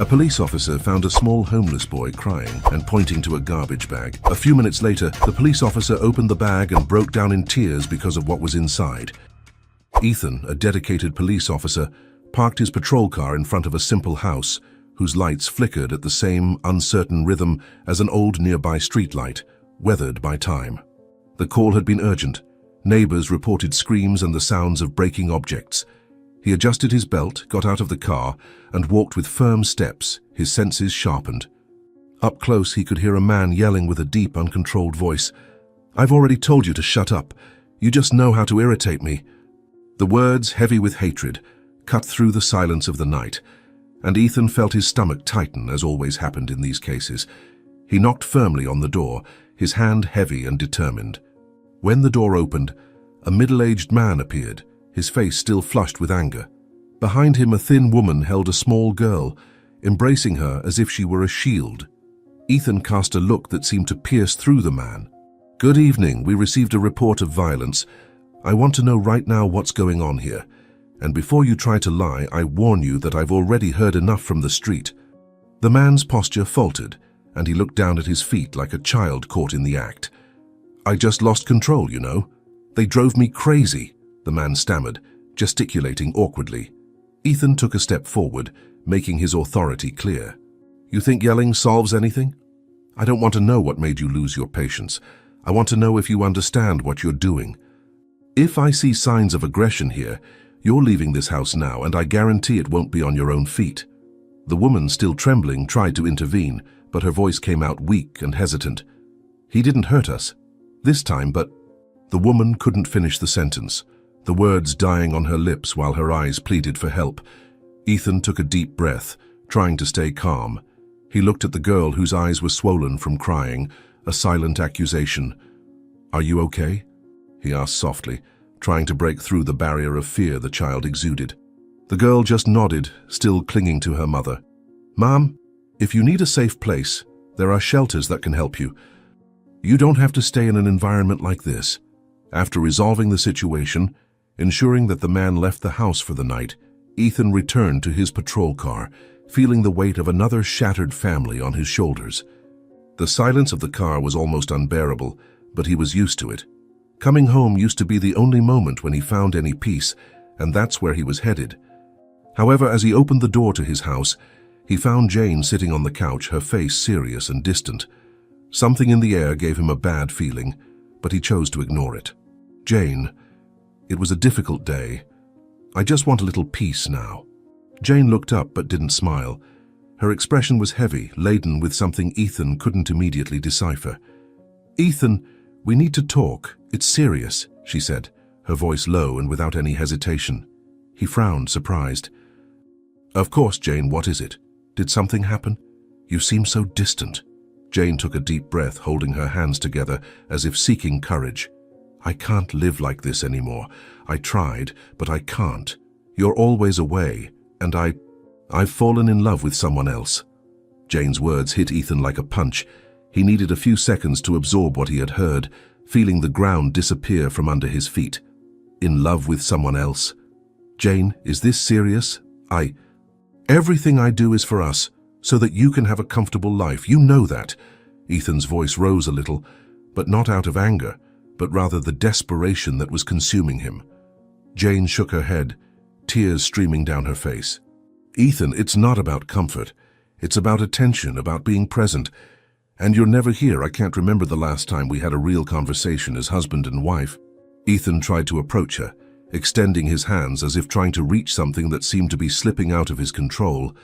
A police officer found a small homeless boy crying and pointing to a garbage bag. A few minutes later, the police officer opened the bag and broke down in tears because of what was inside. Ethan, a dedicated police officer, parked his patrol car in front of a simple house whose lights flickered at the same uncertain rhythm as an old nearby streetlight, weathered by time. The call had been urgent. Neighbors reported screams and the sounds of breaking objects. He adjusted his belt, got out of the car, and walked with firm steps, his senses sharpened. Up close, he could hear a man yelling with a deep, uncontrolled voice. "I've already told you to shut up. You just know how to irritate me." The words, heavy with hatred, cut through the silence of the night, and Ethan felt his stomach tighten, as always happened in these cases. He knocked firmly on the door, his hand heavy and determined. When the door opened, a middle-aged man appeared, his face still flushed with anger. Behind him, a thin woman held a small girl, embracing her as if she were a shield. Ethan cast a look that seemed to pierce through the man. "Good evening. We received a report of violence. I want to know right now what's going on here. And before you try to lie, I warn you that I've already heard enough from the street." The man's posture faltered, and he looked down at his feet like a child caught in the act. "I just lost control, you know. They drove me crazy," the man stammered, gesticulating awkwardly. Ethan took a step forward, making his authority clear. "You think yelling solves anything? I don't want to know what made you lose your patience. I want to know if you understand what you're doing. If I see signs of aggression here, you're leaving this house now, and I guarantee it won't be on your own feet." The woman, still trembling, tried to intervene, but her voice came out weak and hesitant. "He didn't hurt us this time, but—" The woman couldn't finish the sentence, the words dying on her lips while her eyes pleaded for help. Ethan took a deep breath, trying to stay calm. He looked at the girl whose eyes were swollen from crying, a silent accusation. "Are you okay?" he asked softly, trying to break through the barrier of fear the child exuded. The girl just nodded, still clinging to her mother. "Mom, if you need a safe place, there are shelters that can help you. You don't have to stay in an environment like this." After resolving the situation, ensuring that the man left the house for the night, Ethan returned to his patrol car, feeling the weight of another shattered family on his shoulders. The silence of the car was almost unbearable, but he was used to it. Coming home used to be the only moment when he found any peace, and that's where he was headed. However, as he opened the door to his house, he found Jane sitting on the couch, her face serious and distant. Something in the air gave him a bad feeling, but he chose to ignore it. "Jane, it was a difficult day. I just want a little peace now." Jane looked up but didn't smile. Her expression was heavy, laden with something Ethan couldn't immediately decipher. "Ethan, we need to talk. It's serious," she said, her voice low and without any hesitation. He frowned, surprised. "Of course, Jane, what is it? Did something happen? You seem so distant." Jane took a deep breath, holding her hands together as if seeking courage. "I can't live like this anymore. I tried, but I can't. You're always away, and I've fallen in love with someone else." Jane's words hit Ethan like a punch. He needed a few seconds to absorb what he had heard, feeling the ground disappear from under his feet. "In love with someone else? Jane, is this serious? Everything I do is for us, so that you can have a comfortable life. You know that." Ethan's voice rose a little, but not out of anger, but rather the desperation that was consuming him. Jane shook her head, tears streaming down her face. "Ethan, it's not about comfort. It's about attention, about being present. And you're never here. I can't remember the last time we had a real conversation as husband and wife." Ethan tried to approach her, extending his hands as if trying to reach something that seemed to be slipping out of his control.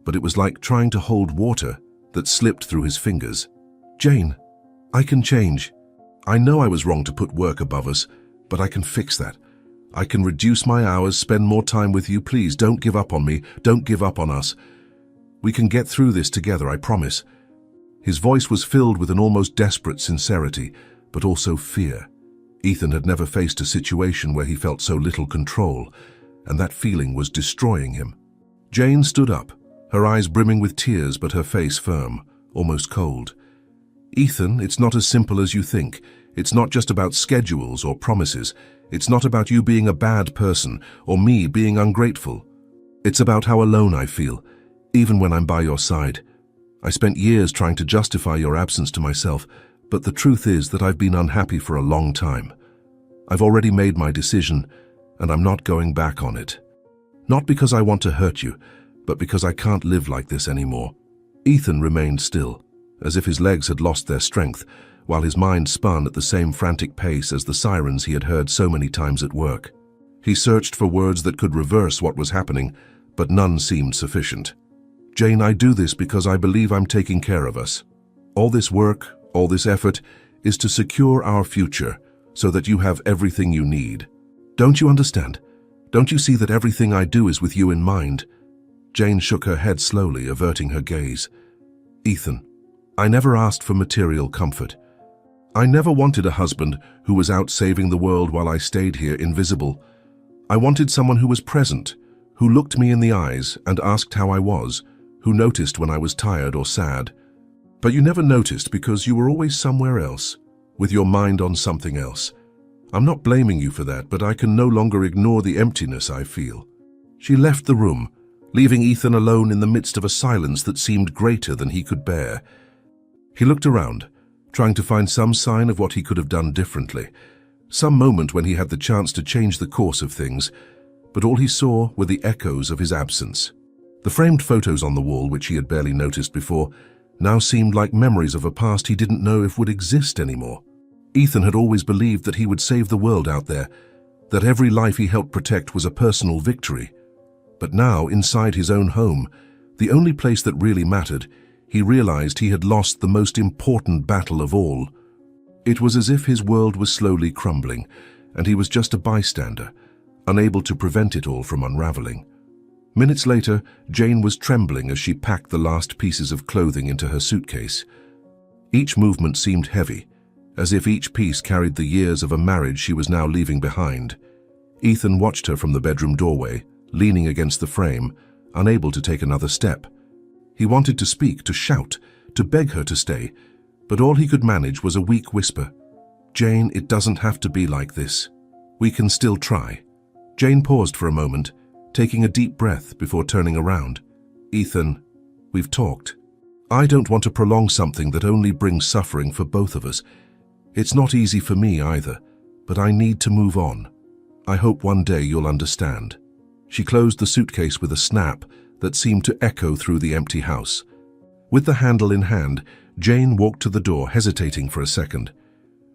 But it was like trying to hold water that slipped through his fingers. "Jane, I can change. I know I was wrong to put work above us, but I can fix that. I can reduce my hours, spend more time with you. Please, don't give up on me. Don't give up on us. We can get through this together, I promise." His voice was filled with an almost desperate sincerity, but also fear. Ethan had never faced a situation where he felt so little control, and that feeling was destroying him. Jane stood up, her eyes brimming with tears but her face firm, almost cold. "Ethan, it's not as simple as you think. It's not just about schedules or promises. It's not about you being a bad person or me being ungrateful. It's about how alone I feel. even when I'm by your side. I spent years trying to justify your absence to myself, but the truth is that I've been unhappy for a long time. I've already made my decision, and I'm not going back on it. Not because I want to hurt you, but because I can't live like this anymore." Ethan remained still, as if his legs had lost their strength, while his mind spun at the same frantic pace as the sirens he had heard so many times at work. He searched for words that could reverse what was happening, but none seemed sufficient. "Jane, I do this because I believe I'm taking care of us. All this work, all this effort, is to secure our future, so that you have everything you need. Don't you understand? Don't you see that everything I do is with you in mind?" Jane shook her head slowly, averting her gaze. "Ethan, I never asked for material comfort. I never wanted a husband who was out saving the world while I stayed here invisible. I wanted someone who was present, who looked me in the eyes and asked how I was, who noticed when I was tired or sad. But you never noticed because you were always somewhere else, with your mind on something else. I'm not blaming you for that, but I can no longer ignore the emptiness I feel." She left the room, leaving Ethan alone in the midst of a silence that seemed greater than he could bear. He looked around, trying to find some sign of what he could have done differently, some moment when he had the chance to change the course of things, but all he saw were the echoes of his absence. The framed photos on the wall, which he had barely noticed before, now seemed like memories of a past he didn't know if would exist anymore. Ethan had always believed that he would save the world out there, that every life he helped protect was a personal victory. But now, inside his own home, the only place that really mattered, he realized he had lost the most important battle of all. It was as if his world was slowly crumbling, and he was just a bystander, unable to prevent it all from unraveling. Minutes later, Jane was trembling as she packed the last pieces of clothing into her suitcase. Each movement seemed heavy, as if each piece carried the years of a marriage she was now leaving behind. Ethan watched her from the bedroom doorway, leaning against the frame, unable to take another step. He wanted to speak, to shout, to beg her to stay, but all he could manage was a weak whisper. "Jane, it doesn't have to be like this. We can still try." Jane paused for a moment, taking a deep breath before turning around. "Ethan, we've talked. I don't want to prolong something that only brings suffering for both of us. It's not easy for me either, but I need to move on. I hope one day you'll understand." She closed the suitcase with a snap that seemed to echo through the empty house. With the handle in hand, Jane walked to the door, hesitating for a second.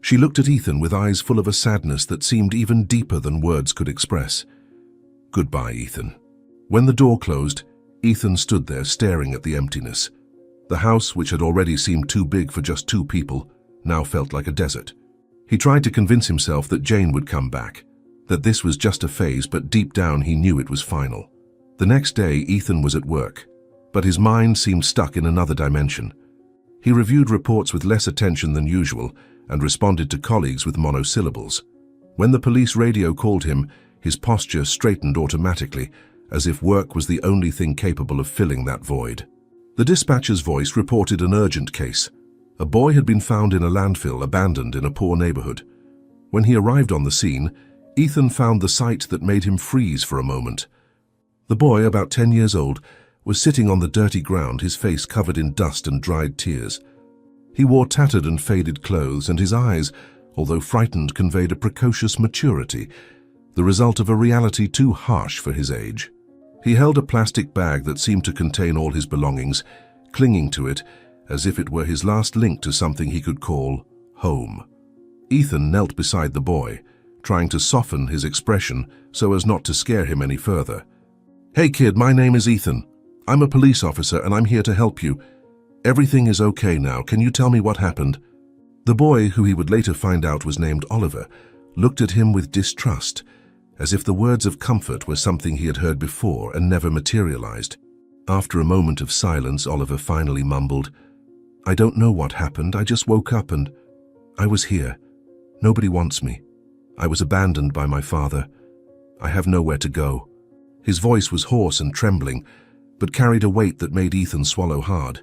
She looked at Ethan with eyes full of a sadness that seemed even deeper than words could express. "Goodbye, Ethan." When the door closed, Ethan stood there staring at the emptiness. The house, which had already seemed too big for just two people, now felt like a desert. He tried to convince himself that Jane would come back, that this was just a phase, but deep down he knew it was final. The next day, Ethan was at work, but his mind seemed stuck in another dimension. He reviewed reports with less attention than usual and responded to colleagues with monosyllables. When the police radio called him, his posture straightened automatically, as if work was the only thing capable of filling that void. The dispatcher's voice reported an urgent case. A boy had been found in a landfill, abandoned in a poor neighborhood. When he arrived on the scene, Ethan found the sight that made him freeze for a moment. The boy, about 10 years old, was sitting on the dirty ground, his face covered in dust and dried tears. He wore tattered and faded clothes, and his eyes, although frightened, conveyed a precocious maturity, the result of a reality too harsh for his age. He held a plastic bag that seemed to contain all his belongings, clinging to it as if it were his last link to something he could call home. Ethan knelt beside the boy, trying to soften his expression so as not to scare him any further. "Hey kid, my name is Ethan. I'm a police officer and I'm here to help you. Everything is okay now. Can you tell me what happened?" The boy, who he would later find out was named Oliver, looked at him with distrust, as if the words of comfort were something he had heard before and never materialized. After a moment of silence, Oliver finally mumbled, "I don't know what happened. I just woke up and I was here. Nobody wants me. I was abandoned by my father. I have nowhere to go." His voice was hoarse and trembling, but carried a weight that made Ethan swallow hard.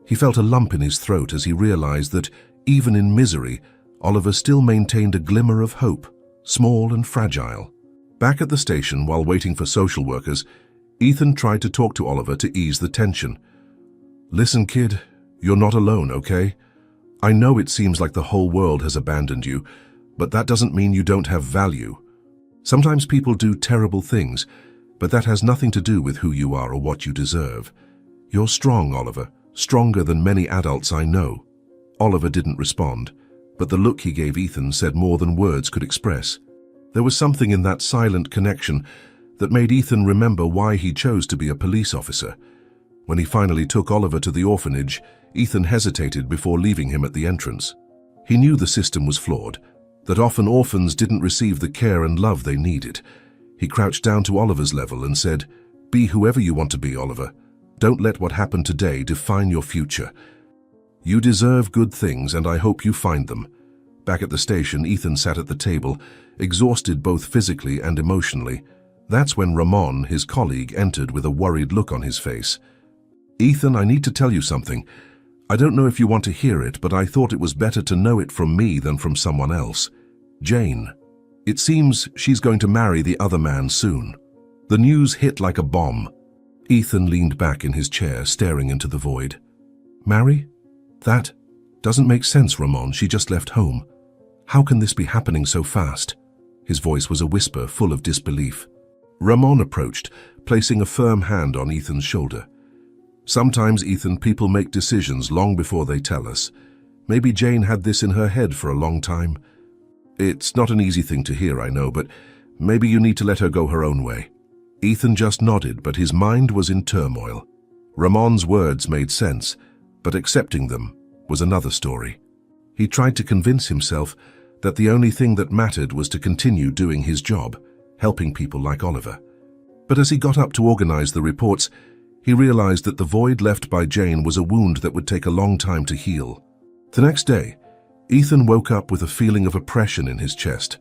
He felt a lump in his throat as he realized that, even in misery, Oliver still maintained a glimmer of hope, small and fragile. Back at the station, while waiting for social workers, Ethan tried to talk to Oliver to ease the tension. "Listen, kid, you're not alone, okay? I know it seems like the whole world has abandoned you, but that doesn't mean you don't have value. Sometimes people do terrible things, but that has nothing to do with who you are or what you deserve. You're strong, Oliver, stronger than many adults I know." Oliver didn't respond, but the look he gave Ethan said more than words could express. There was something in that silent connection that made Ethan remember why he chose to be a police officer. When he finally took Oliver to the orphanage, Ethan hesitated before leaving him at the entrance. He knew the system was flawed, that often orphans didn't receive the care and love they needed. He crouched down to Oliver's level and said, "Be whoever you want to be, Oliver. Don't let what happened today define your future. You deserve good things, and I hope you find them." Back at the station, Ethan sat at the table, exhausted both physically and emotionally. That's when Ramon, his colleague, entered with a worried look on his face. "Ethan, I need to tell you something. I don't know if you want to hear it, but I thought it was better to know it from me than from someone else. Jane. It seems she's going to marry the other man soon." The news hit like a bomb. Ethan leaned back in his chair, staring into the void. "Marry? That doesn't make sense, Ramon. She just left home. How can this be happening so fast?" His voice was a whisper full of disbelief. Ramon approached, placing a firm hand on Ethan's shoulder. "Sometimes, Ethan, people make decisions long before they tell us. Maybe Jane had this in her head for a long time. It's not an easy thing to hear, I know, but maybe you need to let her go her own way." Ethan just nodded, but his mind was in turmoil. Ramon's words made sense, but accepting them was another story. He tried to convince himself that the only thing that mattered was to continue doing his job, helping people like Oliver. But as he got up to organize the reports, he realized that the void left by Jane was a wound that would take a long time to heal. The next day, Ethan woke up with a feeling of oppression in his chest,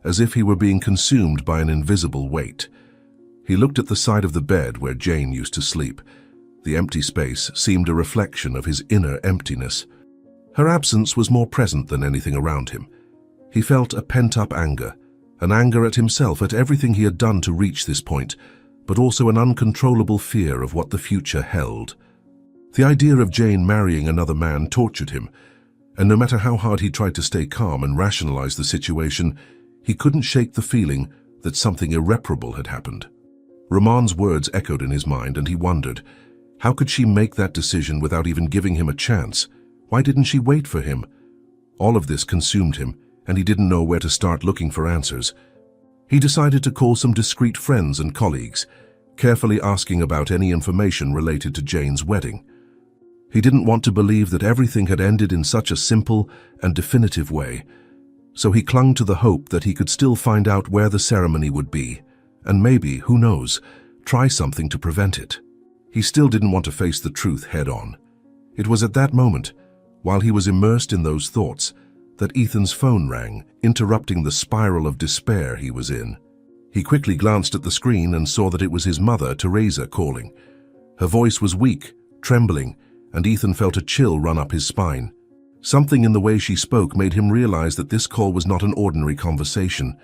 as if he were being consumed by an invisible weight. He looked at the side of the bed where Jane used to sleep. The empty space seemed a reflection of his inner emptiness. Her absence was more present than anything around him. He felt a pent-up anger, an anger at himself, at everything he had done to reach this point, but also an uncontrollable fear of what the future held. The idea of Jane marrying another man tortured him, and no matter how hard he tried to stay calm and rationalize the situation, he couldn't shake the feeling that something irreparable had happened. Ramon's words echoed in his mind, and he wondered, how could she make that decision without even giving him a chance? Why didn't she wait for him? All of this consumed him, and he didn't know where to start looking for answers. He decided to call some discreet friends and colleagues, carefully asking about any information related to Jane's wedding. He didn't want to believe that everything had ended in such a simple and definitive way, so he clung to the hope that he could still find out where the ceremony would be, and maybe, who knows, try something to prevent it. He still didn't want to face the truth head-on. It was at that moment, while he was immersed in those thoughts, that Ethan's phone rang, interrupting the spiral of despair he was in. He quickly glanced at the screen and saw that it was his mother, Teresa, calling. Her voice was weak, trembling, and Ethan felt a chill run up his spine. Something in the way she spoke made him realize that this call was not an ordinary conversation.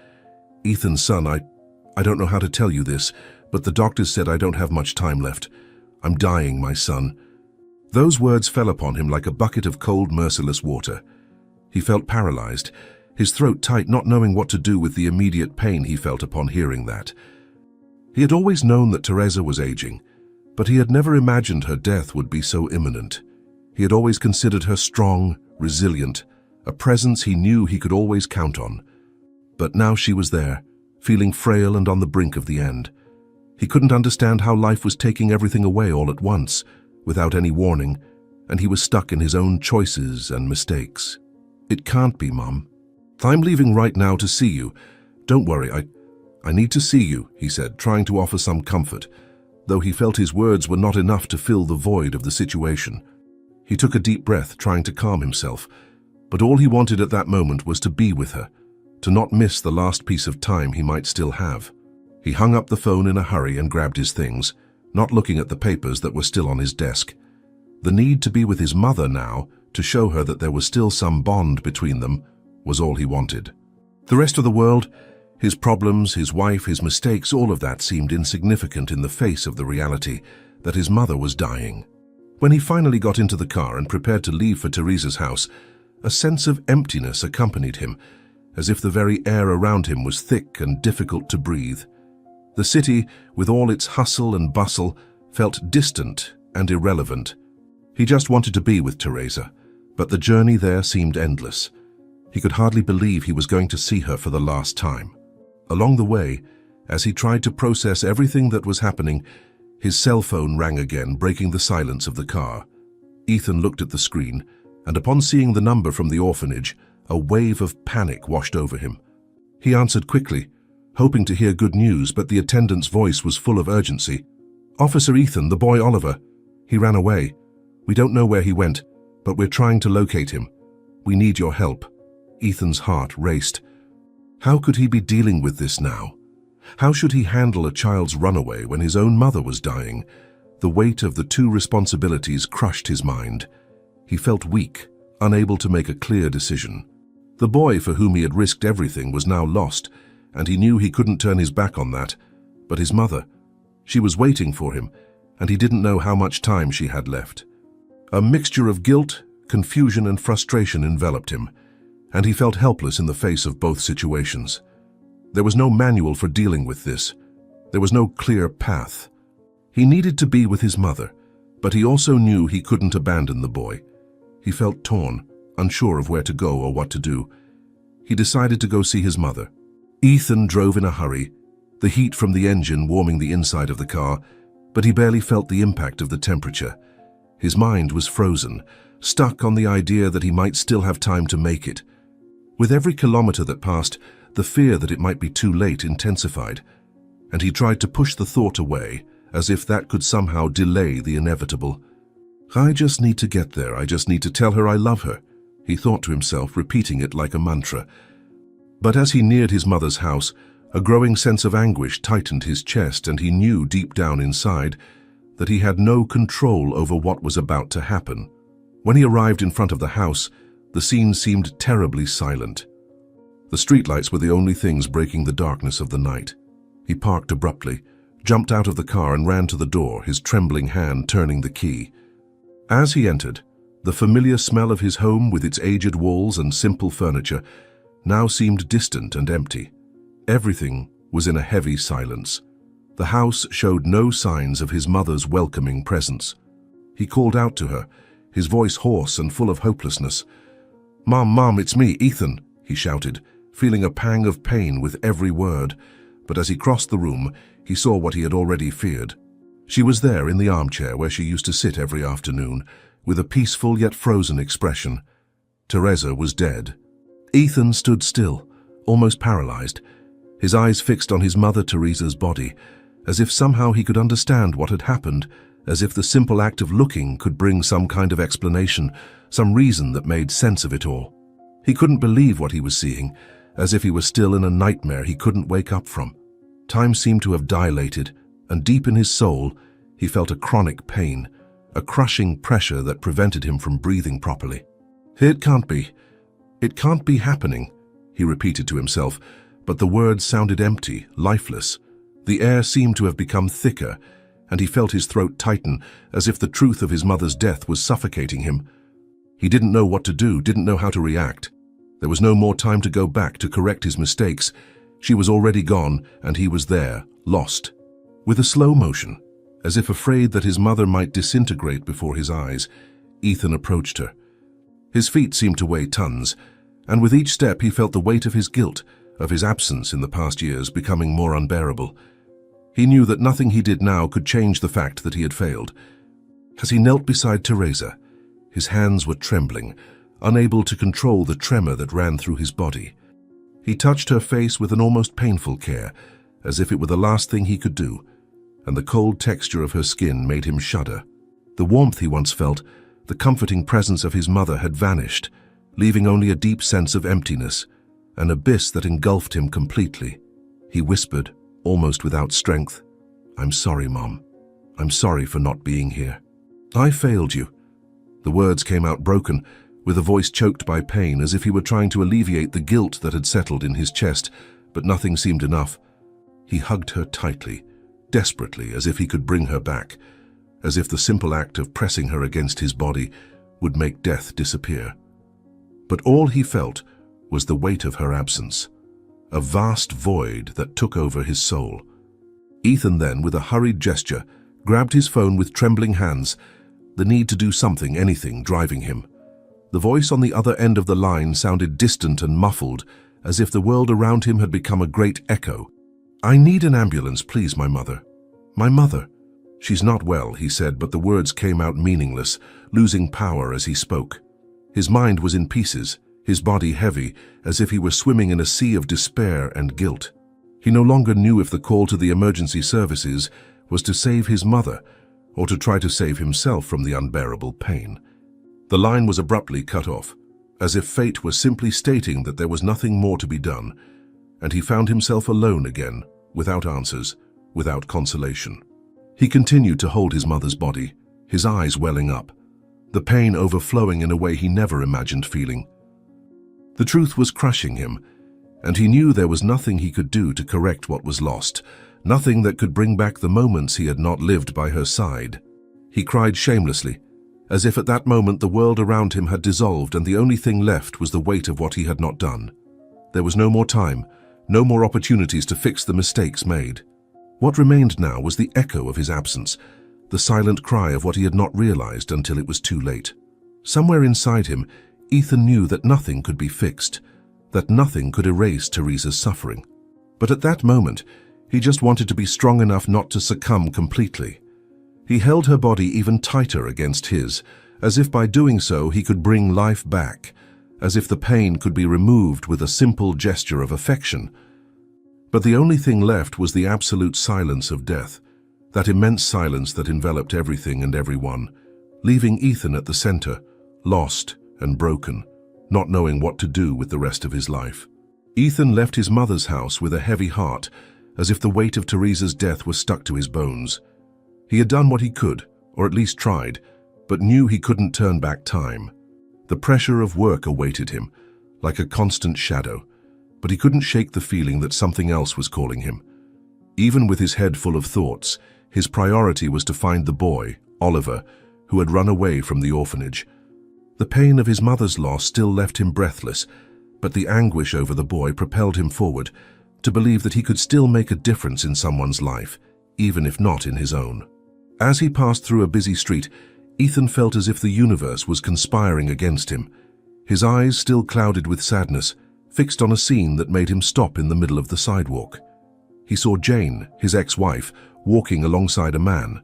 "Ethan, son, I don't know how to tell you this, but the doctors said I don't have much time left. I'm dying, my son." Those words fell upon him like a bucket of cold, merciless water. He felt paralyzed, his throat tight, not knowing what to do with the immediate pain he felt upon hearing that. He had always known that Teresa was aging, but he had never imagined her death would be so imminent. He had always considered her strong, resilient, a presence he knew he could always count on. But now she was there, feeling frail and on the brink of the end. He couldn't understand how life was taking everything away all at once, without any warning, and he was stuck in his own choices and mistakes. "It can't be, Mom. I'm leaving right now to see you. Don't worry, I need to see you," he said, trying to offer some comfort, though he felt his words were not enough to fill the void of the situation. He took a deep breath, trying to calm himself, but all he wanted at that moment was to be with her, to not miss the last piece of time he might still have. He hung up the phone in a hurry and grabbed his things, not looking at the papers that were still on his desk. The need to be with his mother now, to show her that there was still some bond between them, was all he wanted. The rest of the world, His problems, his wife, his mistakes, all of that seemed insignificant in the face of the reality that his mother was dying. When he finally got into the car and prepared to leave for Teresa's house, a sense of emptiness accompanied him, as if the very air around him was thick and difficult to breathe. The city, with all its hustle and bustle, felt distant and irrelevant. He just wanted to be with Teresa, but the journey there seemed endless. He could hardly believe he was going to see her for the last time. Along the way, as he tried to process everything that was happening, his cell phone rang again, breaking the silence of the car. Ethan looked at the screen, and upon seeing the number from the orphanage, a wave of panic washed over him. He answered quickly, hoping to hear good news, but the attendant's voice was full of urgency. "Officer Ethan, the boy Oliver. He ran away. We don't know where he went, but we're trying to locate him. We need your help." Ethan's heart raced. How could he be dealing with this now? How should he handle a child's runaway when his own mother was dying? The weight of the two responsibilities crushed his mind. He felt weak, unable to make a clear decision. The boy for whom he had risked everything was now lost, and he knew he couldn't turn his back on that. But his mother, she was waiting for him, and he didn't know how much time she had left. A mixture of guilt, confusion, and frustration enveloped him, and he felt helpless in the face of both situations. There was no manual for dealing with this. There was no clear path. He needed to be with his mother, but he also knew he couldn't abandon the boy. He felt torn, unsure of where to go or what to do. He decided to go see his mother. Ethan drove in a hurry, the heat from the engine warming the inside of the car, but he barely felt the impact of the temperature. His mind was frozen, stuck on the idea that he might still have time to make it. With every kilometer that passed, the fear that it might be too late intensified, and he tried to push the thought away, as if that could somehow delay the inevitable. "I just need to get there. I just need to tell her I love her," he thought to himself, repeating it like a mantra. But as he neared his mother's house, a growing sense of anguish tightened his chest, and he knew deep down inside that he had no control over what was about to happen. When he arrived in front of the house, the scene seemed terribly silent. The streetlights were the only things breaking the darkness of the night. He parked abruptly, jumped out of the car and ran to the door, his trembling hand turning the key. As he entered, the familiar smell of his home with its aged walls and simple furniture now seemed distant and empty. Everything was in a heavy silence. The house showed no signs of his mother's welcoming presence. He called out to her, his voice hoarse and full of hopelessness. Mom, it's me, Ethan," he shouted, feeling a pang of pain with every word. But as he crossed the room, he saw what he had already feared. She was there in the armchair where she used to sit every afternoon, with a peaceful yet frozen expression. Teresa was dead. Ethan stood still, almost paralyzed, his eyes fixed on his mother Teresa's body, as if somehow he could understand what had happened, as if the simple act of looking could bring some kind of explanation, some reason that made sense of it all. He couldn't believe what he was seeing, as if he were still in a nightmare he couldn't wake up from. Time seemed to have dilated, and deep in his soul, he felt a chronic pain, a crushing pressure that prevented him from breathing properly. It can't be happening, he repeated to himself, but the words sounded empty, lifeless. The air seemed to have become thicker, and he felt his throat tighten, as if the truth of his mother's death was suffocating him. He didn't know what to do, didn't know how to react. There was no more time to go back to correct his mistakes. She was already gone, and he was there, lost. With a slow motion, as if afraid that his mother might disintegrate before his eyes, Ethan approached her. His feet seemed to weigh tons, and with each step he felt the weight of his guilt, of his absence in the past years, becoming more unbearable. He knew that nothing he did now could change the fact that he had failed. As he knelt beside Teresa, his hands were trembling, unable to control the tremor that ran through his body. He touched her face with an almost painful care, as if it were the last thing he could do, and the cold texture of her skin made him shudder. The warmth he once felt, the comforting presence of his mother, had vanished, leaving only a deep sense of emptiness, an abyss that engulfed him completely. He whispered, almost without strength, "I'm sorry, Mom. I'm sorry for not being here. I failed you." The words came out broken, with a voice choked by pain, as if he were trying to alleviate the guilt that had settled in his chest, but nothing seemed enough. He hugged her tightly, desperately, as if he could bring her back, as if the simple act of pressing her against his body would make death disappear. But all he felt was the weight of her absence, a vast void that took over his soul. Ethan then, with a hurried gesture, grabbed his phone with trembling hands, the need to do something, anything, driving him. The voice on the other end of the line sounded distant and muffled, as if the world around him had become a great echo. "I need an ambulance, please, my mother. My mother." "She's not well," he said, but the words came out meaningless, losing power as he spoke. His mind was in pieces, his body heavy, as if he were swimming in a sea of despair and guilt. He no longer knew if the call to the emergency services was to save his mother or to try to save himself from the unbearable pain. The line was abruptly cut off, as if fate was simply stating that there was nothing more to be done, and he found himself alone again, without answers, without consolation. He continued to hold his mother's body, his eyes welling up, the pain overflowing in a way he never imagined feeling. The truth was crushing him, and he knew there was nothing he could do to correct what was lost, nothing that could bring back the moments he had not lived by her side. He cried shamelessly, as if at that moment the world around him had dissolved and the only thing left was the weight of what he had not done. There was no more time, no more opportunities to fix the mistakes made. What remained now was the echo of his absence, the silent cry of what he had not realized until it was too late. Somewhere inside him, Ethan knew that nothing could be fixed, that nothing could erase Teresa's suffering. But at that moment, he just wanted to be strong enough not to succumb completely. He held her body even tighter against his, as if by doing so he could bring life back, as if the pain could be removed with a simple gesture of affection. But the only thing left was the absolute silence of death, that immense silence that enveloped everything and everyone, leaving Ethan at the center, lost and broken, not knowing what to do with the rest of his life. Ethan left his mother's house with a heavy heart, as if the weight of Teresa's death was stuck to his bones. He had done what he could, or at least tried, but knew he couldn't turn back time. The pressure of work awaited him, like a constant shadow, but he couldn't shake the feeling that something else was calling him. Even with his head full of thoughts, his priority was to find the boy, Oliver, who had run away from the orphanage. The pain of his mother's loss still left him breathless, but the anguish over the boy propelled him forward, to believe that he could still make a difference in someone's life, even if not in his own. As he passed through a busy street, Ethan felt as if the universe was conspiring against him, his eyes still clouded with sadness, fixed on a scene that made him stop in the middle of the sidewalk. He saw Jane, his ex-wife, walking alongside a man.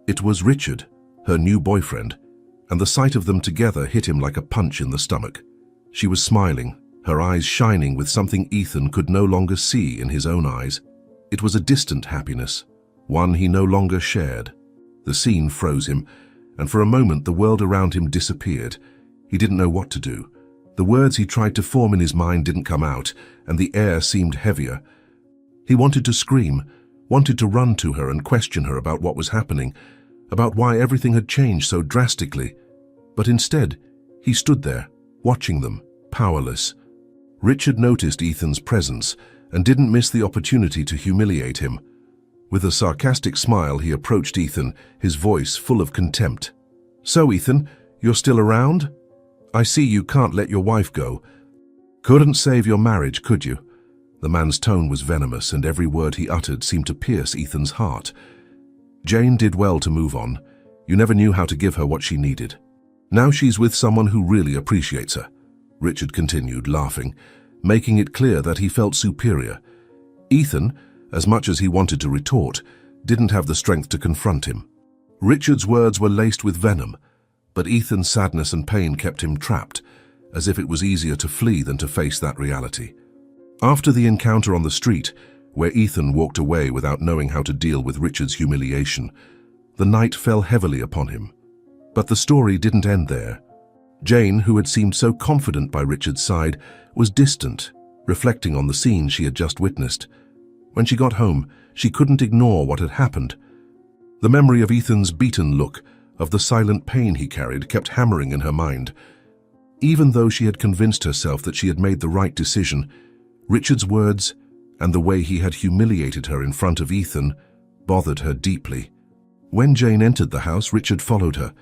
It was Richard, her new boyfriend, and the sight of them together hit him like a punch in the stomach. She was smiling, her eyes shining with something Ethan could no longer see in his own eyes. It was a distant happiness, one he no longer shared. The scene froze him, and for a moment the world around him disappeared. He didn't know what to do. The words he tried to form in his mind didn't come out, and the air seemed heavier. He wanted to scream, wanted to run to her and question her about what was happening, about why everything had changed so drastically. But instead, he stood there, watching them, powerless. Richard noticed Ethan's presence and didn't miss the opportunity to humiliate him. With a sarcastic smile, he approached Ethan, his voice full of contempt. "So, Ethan, you're still around? I see you can't let your wife go. Couldn't save your marriage, could you?" The man's tone was venomous, and every word he uttered seemed to pierce Ethan's heart. "Jane did well to move on. You never knew how to give her what she needed. Now she's with someone who really appreciates her," Richard continued, laughing, making it clear that he felt superior. Ethan, as much as he wanted to retort, didn't have the strength to confront him. Richard's words were laced with venom, but Ethan's sadness and pain kept him trapped, as if it was easier to flee than to face that reality. After the encounter on the street, where Ethan walked away without knowing how to deal with Richard's humiliation, the night fell heavily upon him. But the story didn't end there. Jane, who had seemed so confident by Richard's side, was distant, reflecting on the scene she had just witnessed. When she got home, she couldn't ignore what had happened. The memory of Ethan's beaten look, of the silent pain he carried, kept hammering in her mind. Even though she had convinced herself that she had made the right decision, Richard's words, and the way he had humiliated her in front of Ethan bothered her deeply. When Jane entered the house, Richard followed her,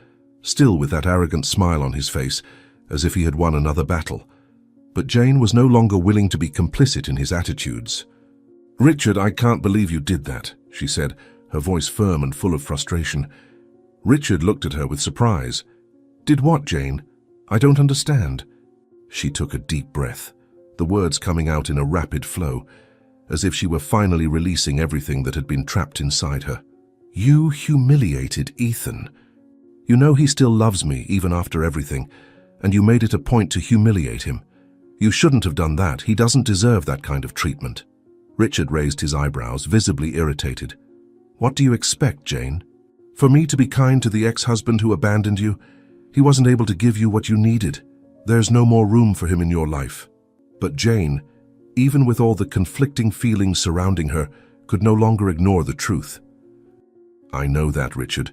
still with that arrogant smile on his face, as if he had won another battle. But Jane was no longer willing to be complicit in his attitudes. "Richard, I can't believe you did that," she said, her voice firm and full of frustration. Richard looked at her with surprise. "Did what, Jane? I don't understand." She took a deep breath, the words coming out in a rapid flow, as if she were finally releasing everything that had been trapped inside her. "You humiliated Ethan. You know he still loves me, even after everything, and you made it a point to humiliate him. You shouldn't have done that. He doesn't deserve that kind of treatment." Richard raised his eyebrows, visibly irritated. "What do you expect, Jane? For me to be kind to the ex-husband who abandoned you? He wasn't able to give you what you needed. There's no more room for him in your life." But Jane, even with all the conflicting feelings surrounding her, could no longer ignore the truth. "I know that, Richard.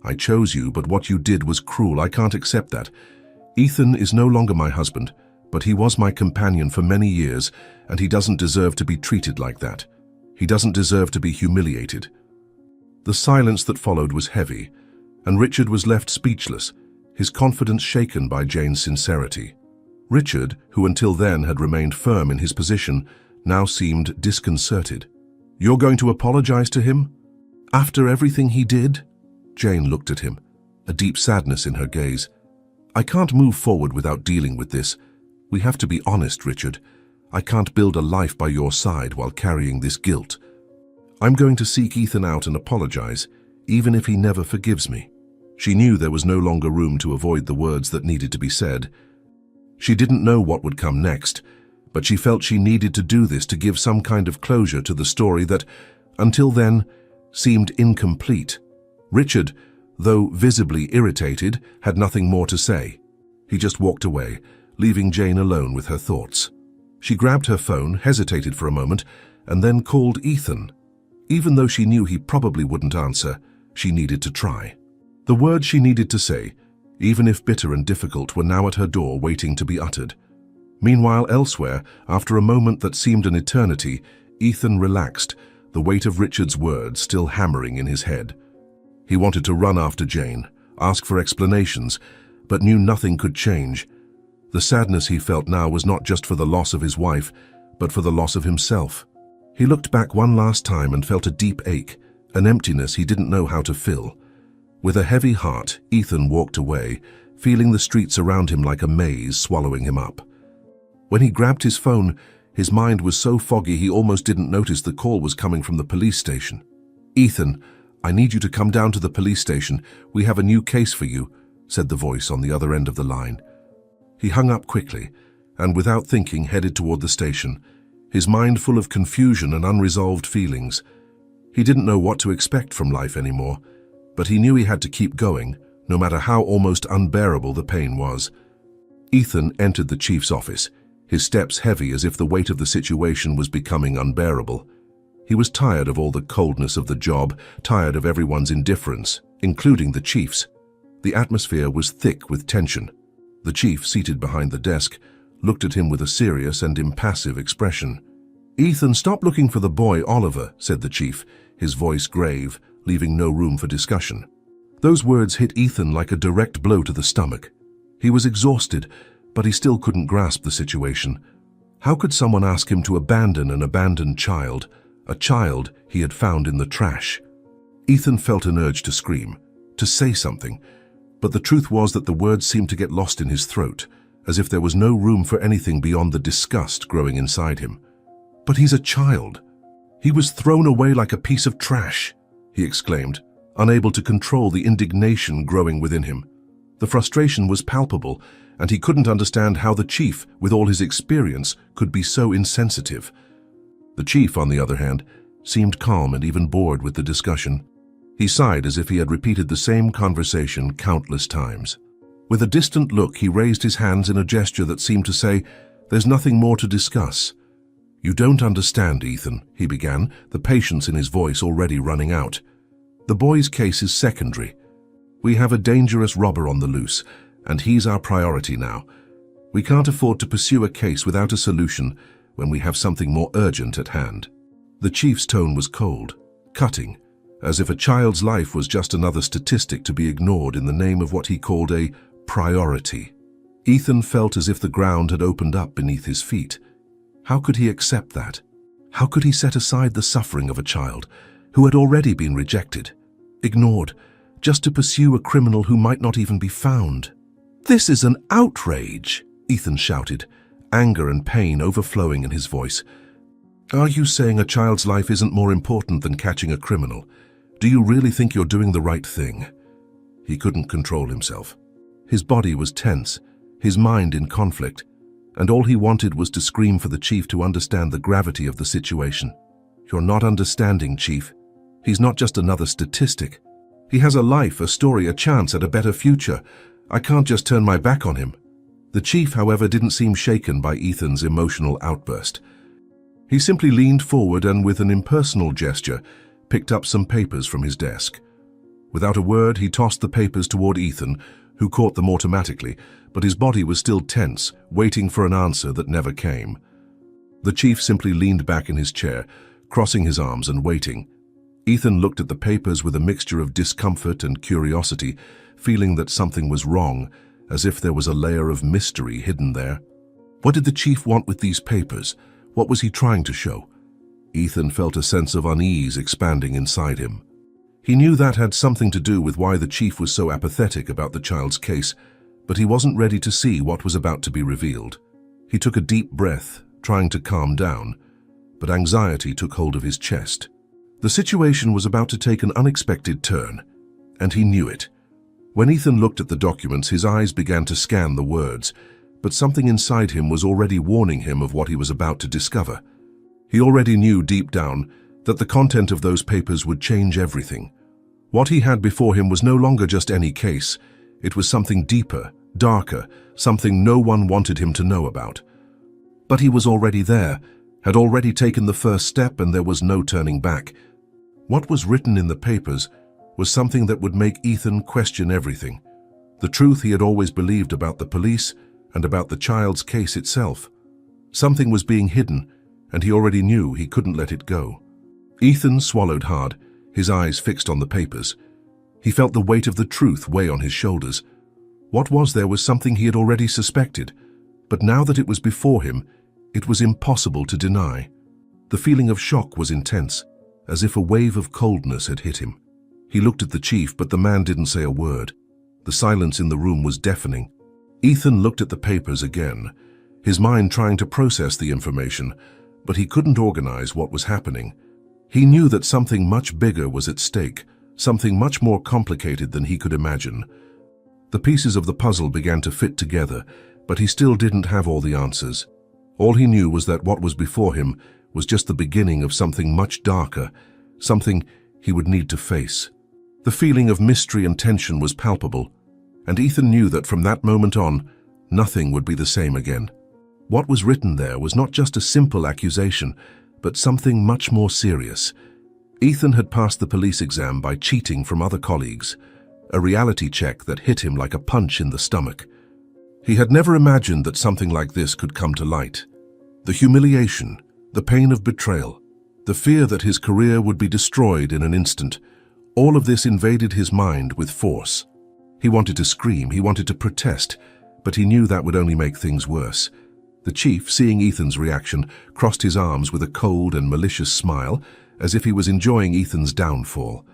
I chose you, but what you did was cruel. I can't accept that. Ethan is no longer my husband, but he was my companion for many years, and he doesn't deserve to be treated like that. He doesn't deserve to be humiliated." The silence that followed was heavy, and Richard was left speechless, his confidence shaken by Jane's sincerity. Richard, who until then had remained firm in his position, now seemed disconcerted. "You're going to apologize to him? After everything he did?" Jane looked at him, a deep sadness in her gaze. "I can't move forward without dealing with this. We have to be honest, Richard. I can't build a life by your side while carrying this guilt. I'm going to seek Ethan out and apologize, even if he never forgives me." She knew there was no longer room to avoid the words that needed to be said. She didn't know what would come next, but she felt she needed to do this to give some kind of closure to the story that, until then, seemed incomplete. Richard, though visibly irritated, had nothing more to say. He just walked away, leaving Jane alone with her thoughts. She grabbed her phone, hesitated for a moment, and then called Ethan. Even though she knew he probably wouldn't answer, she needed to try. The words she needed to say, even if bitter and difficult, were now at her door waiting to be uttered. Meanwhile, elsewhere, after a moment that seemed an eternity, Ethan relaxed, the weight of Richard's words still hammering in his head. He wanted to run after Jane, ask for explanations, but knew nothing could change. The sadness he felt now was not just for the loss of his wife, but for the loss of himself. He looked back one last time and felt a deep ache, an emptiness he didn't know how to fill. With a heavy heart, Ethan walked away, feeling the streets around him like a maze swallowing him up. When he grabbed his phone, his mind was so foggy he almost didn't notice the call was coming from the police station. "Ethan, I need you to come down to the police station. We have a new case for you," said the voice on the other end of the line. He hung up quickly, and without thinking headed toward the station, his mind full of confusion and unresolved feelings. He didn't know what to expect from life anymore, but he knew he had to keep going, no matter how almost unbearable the pain was. Ethan entered the chief's office, his steps heavy as if the weight of the situation was becoming unbearable. He was tired of all the coldness of the job, tired of everyone's indifference, including the chief's. The atmosphere was thick with tension. The chief, seated behind the desk, looked at him with a serious and impassive expression. "Ethan, stop looking for the boy, Oliver," said the chief, his voice grave, leaving no room for discussion. Those words hit Ethan like a direct blow to the stomach. He was exhausted, but he still couldn't grasp the situation. How could someone ask him to abandon an abandoned child, a child he had found in the trash? Ethan felt an urge to scream, to say something, but the truth was that the words seemed to get lost in his throat, as if there was no room for anything beyond the disgust growing inside him. "But he's a child. He was thrown away like a piece of trash," he exclaimed, unable to control the indignation growing within him. The frustration was palpable, and he couldn't understand how the chief, with all his experience, could be so insensitive. The chief, on the other hand, seemed calm and even bored with the discussion. He sighed as if he had repeated the same conversation countless times. With a distant look, he raised his hands in a gesture that seemed to say, "There's nothing more to discuss." "You don't understand, Ethan," he began, the patience in his voice already running out. "The boy's case is secondary. We have a dangerous robber on the loose, and he's our priority now. We can't afford to pursue a case without a solution, when we have something more urgent at hand?" The chief's tone was cold, cutting, as if a child's life was just another statistic to be ignored in the name of what he called a priority. Ethan felt as if the ground had opened up beneath his feet. How could he accept that? How could he set aside the suffering of a child who had already been rejected, ignored, just to pursue a criminal who might not even be found? "This is an outrage," Ethan shouted, anger and pain overflowing in his voice. "Are you saying a child's life isn't more important than catching a criminal? Do you really think you're doing the right thing?" He couldn't control himself. His body was tense, his mind in conflict, and all he wanted was to scream for the chief to understand the gravity of the situation. "You're not understanding, Chief. He's not just another statistic. He has a life, a story, a chance at a better future. I can't just turn my back on him." The chief, however, didn't seem shaken by Ethan's emotional outburst. He simply leaned forward and, with an impersonal gesture, picked up some papers from his desk. Without a word, he tossed the papers toward Ethan, who caught them automatically, but his body was still tense, waiting for an answer that never came. The chief simply leaned back in his chair, crossing his arms and waiting. Ethan looked at the papers with a mixture of discomfort and curiosity, feeling that something was wrong, as if there was a layer of mystery hidden there. What did the chief want with these papers? What was he trying to show? Ethan felt a sense of unease expanding inside him. He knew that had something to do with why the chief was so apathetic about the child's case, but he wasn't ready to see what was about to be revealed. He took a deep breath, trying to calm down, but anxiety took hold of his chest. The situation was about to take an unexpected turn, and he knew it. When Ethan looked at the documents, his eyes began to scan the words, but something inside him was already warning him of what he was about to discover. He already knew deep down that the content of those papers would change everything. What he had before him was no longer just any case. It was something deeper, darker, something no one wanted him to know about. But he was already there, had already taken the first step, and there was no turning back. What was written in the papers was something that would make Ethan question everything. The truth he had always believed about the police and about the child's case itself. Something was being hidden, and he already knew he couldn't let it go. Ethan swallowed hard, his eyes fixed on the papers. He felt the weight of the truth weigh on his shoulders. What was there was something he had already suspected, but now that it was before him, it was impossible to deny. The feeling of shock was intense, as if a wave of coldness had hit him. He looked at the chief, but the man didn't say a word. The silence in the room was deafening. Ethan looked at the papers again, his mind trying to process the information, but he couldn't organize what was happening. He knew that something much bigger was at stake, something much more complicated than he could imagine. The pieces of the puzzle began to fit together, but he still didn't have all the answers. All he knew was that what was before him was just the beginning of something much darker, something he would need to face. The feeling of mystery and tension was palpable, and Ethan knew that from that moment on, nothing would be the same again. What was written there was not just a simple accusation, but something much more serious. Ethan had passed the police exam by cheating from other colleagues, a reality check that hit him like a punch in the stomach. He had never imagined that something like this could come to light. The humiliation, the pain of betrayal, the fear that his career would be destroyed in an instant, all of this invaded his mind with force. He wanted to scream, he wanted to protest, but he knew that would only make things worse. The chief, seeing Ethan's reaction, crossed his arms with a cold and malicious smile, as if he was enjoying Ethan's downfall.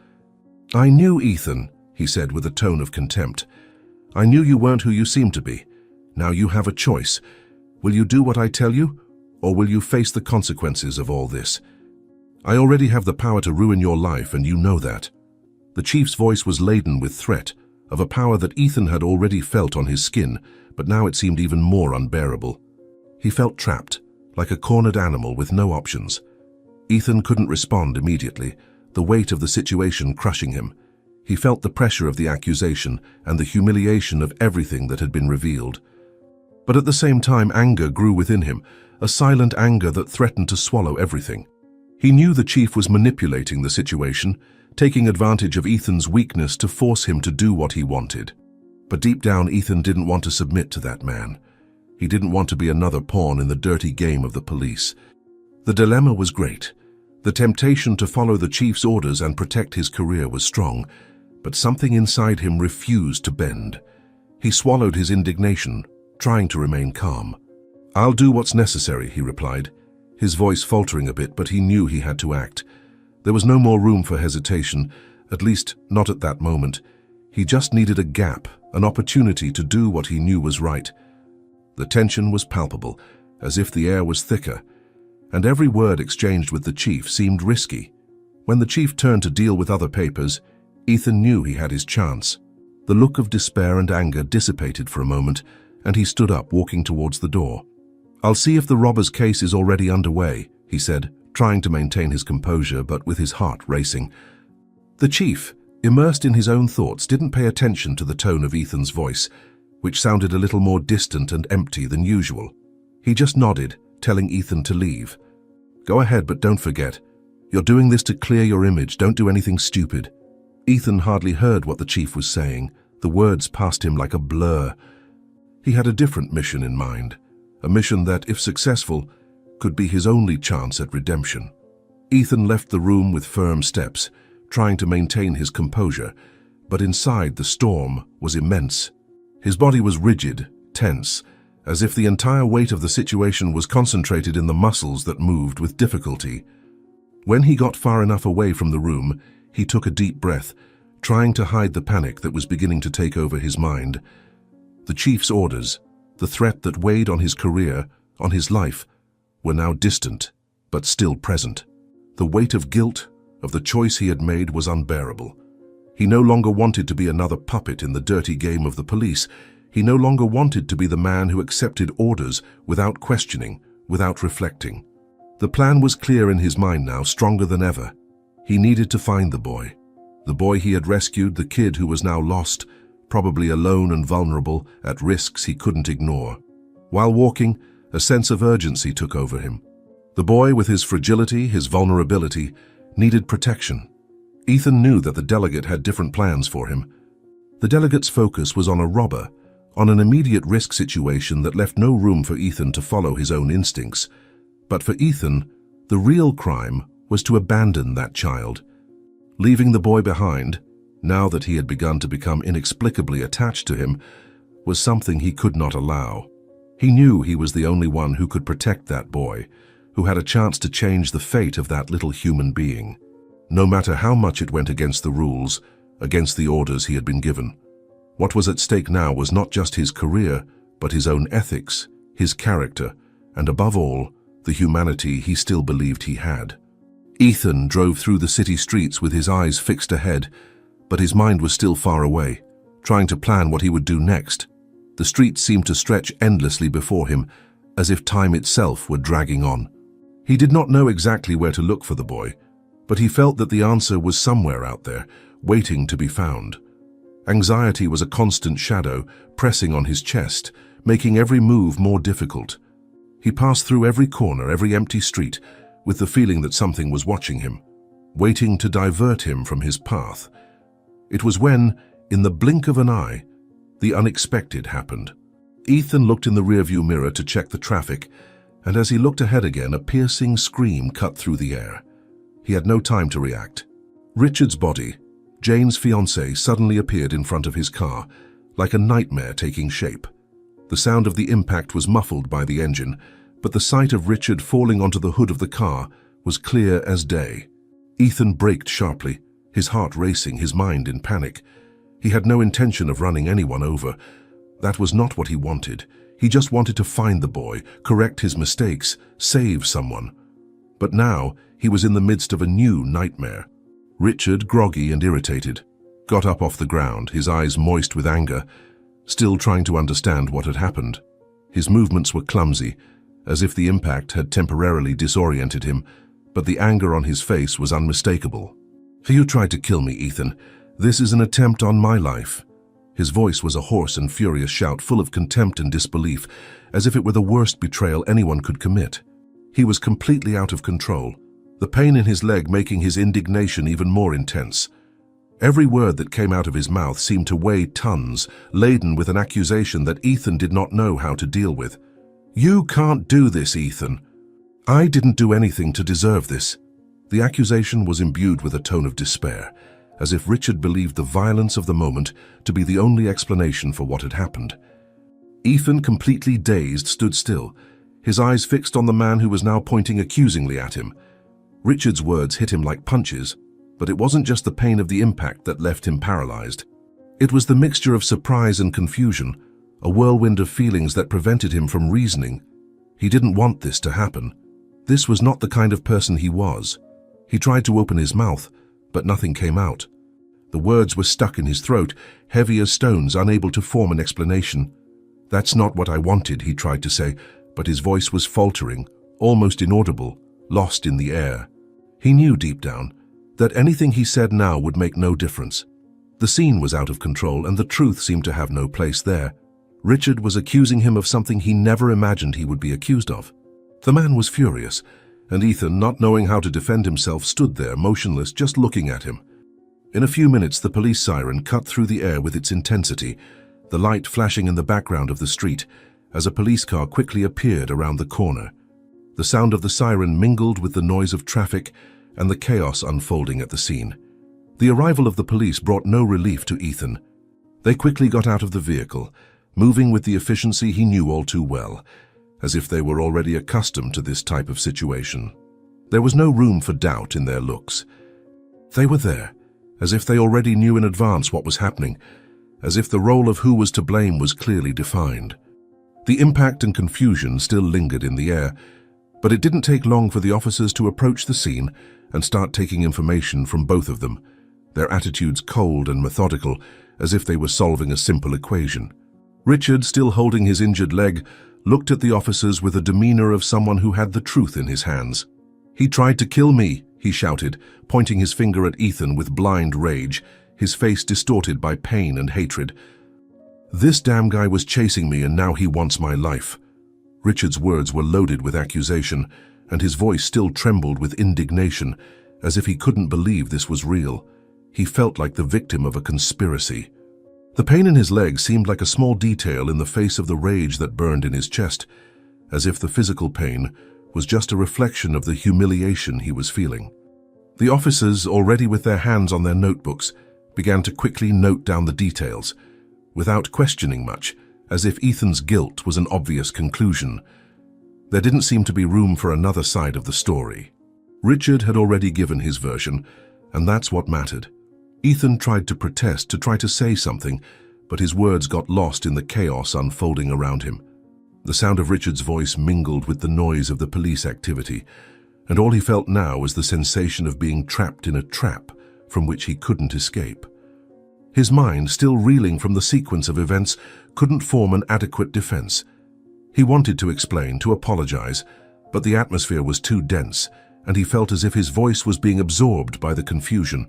"I knew, Ethan," he said with a tone of contempt. "I knew you weren't who you seemed to be. Now you have a choice. Will you do what I tell you, or will you face the consequences of all this? I already have the power to ruin your life, and you know that." The chief's voice was laden with threat, of a power that Ethan had already felt on his skin, but now it seemed even more unbearable. He felt trapped, like a cornered animal with no options. Ethan couldn't respond immediately, the weight of the situation crushing him. He felt the pressure of the accusation and the humiliation of everything that had been revealed. But at the same time, anger grew within him, a silent anger that threatened to swallow everything. He knew the chief was manipulating the situation, taking advantage of Ethan's weakness to force him to do what he wanted. But deep down, Ethan didn't want to submit to that man. He didn't want to be another pawn in the dirty game of the police. The dilemma was great. The temptation to follow the chief's orders and protect his career was strong, but something inside him refused to bend. He swallowed his indignation, trying to remain calm. "I'll do what's necessary," he replied, his voice faltering a bit, but he knew he had to act. There was no more room for hesitation, at least not at that moment. He just needed a gap, an opportunity to do what he knew was right. The tension was palpable, as if the air was thicker, and every word exchanged with the chief seemed risky. When the chief turned to deal with other papers, Ethan knew he had his chance. The look of despair and anger dissipated for a moment, and he stood up, walking towards the door. "I'll see if the robber's case is already underway," he said, trying to maintain his composure but with his heart racing. The chief, immersed in his own thoughts, didn't pay attention to the tone of Ethan's voice, which sounded a little more distant and empty than usual. He just nodded, telling Ethan to leave. "Go ahead, but don't forget. You're doing this to clear your image. Don't do anything stupid." Ethan hardly heard what the chief was saying. The words passed him like a blur. He had a different mission in mind, a mission that, if successful, could be his only chance at redemption. Ethan left the room with firm steps, trying to maintain his composure, but inside the storm was immense. His body was rigid, tense, as if the entire weight of the situation was concentrated in the muscles that moved with difficulty. When he got far enough away from the room, he took a deep breath, trying to hide the panic that was beginning to take over his mind. The chief's orders, the threat that weighed on his career, on his life, were now distant, but still present. The weight of guilt, of the choice he had made, was unbearable. He no longer wanted to be another puppet in the dirty game of the police. He no longer wanted to be the man who accepted orders without questioning, without reflecting. The plan was clear in his mind now, stronger than ever. He needed to find the boy he had rescued, the kid who was now lost, probably alone and vulnerable, at risks he couldn't ignore. While walking, a sense of urgency took over him. The boy, with his fragility, his vulnerability, needed protection. Ethan knew that the delegate had different plans for him. The delegate's focus was on a robber, on an immediate risk situation that left no room for Ethan to follow his own instincts. But for Ethan, the real crime was to abandon that child. Leaving the boy behind, now that he had begun to become inexplicably attached to him, was something he could not allow. He knew he was the only one who could protect that boy, who had a chance to change the fate of that little human being, no matter how much it went against the rules, against the orders he had been given. What was at stake now was not just his career, but his own ethics, his character, and above all, the humanity he still believed he had. Ethan drove through the city streets with his eyes fixed ahead, but his mind was still far away, trying to plan what he would do next. The streets seemed to stretch endlessly before him, as if time itself were dragging on. He did not know exactly where to look for the boy, but he felt that the answer was somewhere out there, waiting to be found. Anxiety was a constant shadow, pressing on his chest, making every move more difficult. He passed through every corner, every empty street, with the feeling that something was watching him, waiting to divert him from his path. It was when, in the blink of an eye, the unexpected happened. Ethan looked in the rearview mirror to check the traffic, and as he looked ahead again, a piercing scream cut through the air. He had no time to react. Richard's body, Jane's fiancé, suddenly appeared in front of his car, like a nightmare taking shape. The sound of the impact was muffled by the engine, but the sight of Richard falling onto the hood of the car was clear as day. Ethan braked sharply, his heart racing, his mind in panic. He had no intention of running anyone over. That was not what he wanted. He just wanted to find the boy, correct his mistakes, save someone. But now he was in the midst of a new nightmare. Richard, groggy and irritated, got up off the ground, his eyes moist with anger, still trying to understand what had happened. His movements were clumsy, as if the impact had temporarily disoriented him, but the anger on his face was unmistakable. "You tried to kill me, Ethan. This is an attempt on my life." His voice was a hoarse and furious shout, full of contempt and disbelief, as if it were the worst betrayal anyone could commit. He was completely out of control, the pain in his leg making his indignation even more intense. Every word that came out of his mouth seemed to weigh tons, laden with an accusation that Ethan did not know how to deal with. "You can't do this, Ethan. I didn't do anything to deserve this." The accusation was imbued with a tone of despair, as if Richard believed the violence of the moment to be the only explanation for what had happened. Ethan, completely dazed, stood still, his eyes fixed on the man who was now pointing accusingly at him. Richard's words hit him like punches, but it wasn't just the pain of the impact that left him paralyzed. It was the mixture of surprise and confusion, a whirlwind of feelings that prevented him from reasoning. He didn't want this to happen. This was not the kind of person he was. He tried to open his mouth, but nothing came out. The words were stuck in his throat, heavy as stones, unable to form an explanation. "That's not what I wanted," he tried to say, but his voice was faltering, almost inaudible, lost in the air. He knew deep down that anything he said now would make no difference. The scene was out of control, and the truth seemed to have no place there. Richard was accusing him of something he never imagined he would be accused of. The man was furious, and Ethan, not knowing how to defend himself, stood there motionless, just looking at him. In a few minutes, the police siren cut through the air with its intensity, the light flashing in the background of the street as a police car quickly appeared around the corner. The sound of the siren mingled with the noise of traffic and the chaos unfolding at the scene. The arrival of the police brought no relief to Ethan. They quickly got out of the vehicle, moving with the efficiency he knew all too well, as if they were already accustomed to this type of situation. There was no room for doubt in their looks. They were there, as if they already knew in advance what was happening, as if the role of who was to blame was clearly defined. The impact and confusion still lingered in the air, but it didn't take long for the officers to approach the scene and start taking information from both of them, their attitudes cold and methodical, as if they were solving a simple equation. Richard, still holding his injured leg, looked at the officers with a demeanor of someone who had the truth in his hands. "He tried to kill me," he shouted, pointing his finger at Ethan with blind rage, his face distorted by pain and hatred. "This damn guy was chasing me, and now he wants my life." Richard's words were loaded with accusation, and his voice still trembled with indignation, as if he couldn't believe this was real. He felt like the victim of a conspiracy. The pain in his leg seemed like a small detail in the face of the rage that burned in his chest, as if the physical pain was just a reflection of the humiliation he was feeling. The officers, already with their hands on their notebooks, began to quickly note down the details, without questioning much, as if Ethan's guilt was an obvious conclusion. There didn't seem to be room for another side of the story. Richard had already given his version, and that's what mattered. Ethan tried to protest, to try to say something, but his words got lost in the chaos unfolding around him. The sound of Richard's voice mingled with the noise of the police activity, and all he felt now was the sensation of being trapped in a trap from which he couldn't escape. His mind, still reeling from the sequence of events, couldn't form an adequate defense. He wanted to explain, to apologize, but the atmosphere was too dense, and he felt as if his voice was being absorbed by the confusion.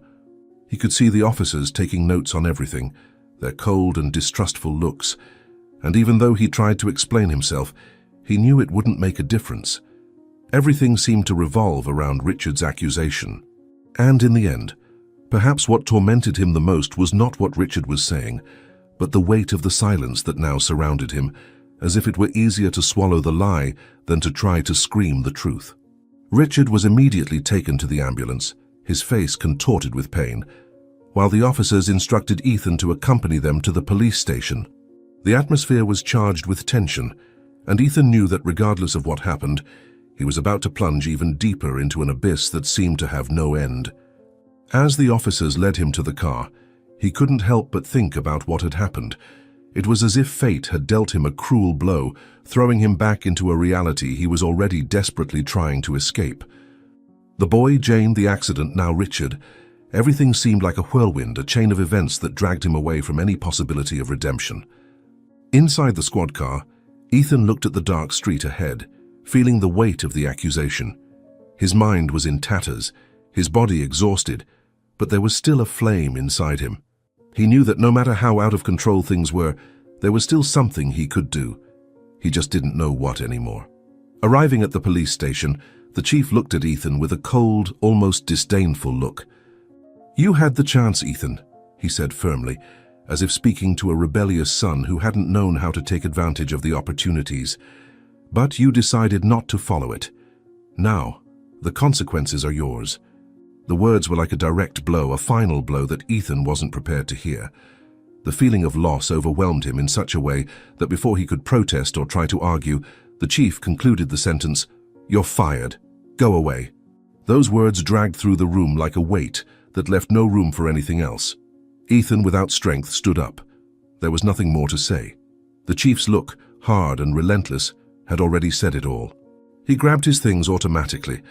He could see the officers taking notes on everything, their cold and distrustful looks, and even though he tried to explain himself, he knew it wouldn't make a difference. Everything seemed to revolve around Richard's accusation. And in the end, perhaps what tormented him the most was not what Richard was saying, but the weight of the silence that now surrounded him, as if it were easier to swallow the lie than to try to scream the truth. Richard was immediately taken to the ambulance, his face contorted with pain, while the officers instructed Ethan to accompany them to the police station. The atmosphere was charged with tension, and Ethan knew that regardless of what happened, he was about to plunge even deeper into an abyss that seemed to have no end. As the officers led him to the car, he couldn't help but think about what had happened. It was as if fate had dealt him a cruel blow, throwing him back into a reality he was already desperately trying to escape. The boy, Jane, the accident, now Richard. Everything seemed like a whirlwind, a chain of events that dragged him away from any possibility of redemption. Inside the squad car, Ethan looked at the dark street ahead, feeling the weight of the accusation. His mind was in tatters, his body exhausted, but there was still a flame inside him. He knew that no matter how out of control things were, there was still something he could do. He just didn't know what anymore. Arriving at the police station, the chief looked at Ethan with a cold, almost disdainful look. "You had the chance, Ethan," he said firmly, as if speaking to a rebellious son who hadn't known how to take advantage of the opportunities. But you decided not to follow it. Now, the consequences are yours. The words were like a direct blow, a final blow that Ethan wasn't prepared to hear. The feeling of loss overwhelmed him in such a way that before he could protest or try to argue, the chief concluded the sentence, "You're fired. Go away." Those words dragged through the room like a weight that left no room for anything else. Ethan, without strength, stood up. There was nothing more to say. The chief's look, hard and relentless, had already said it all. He grabbed his things automatically,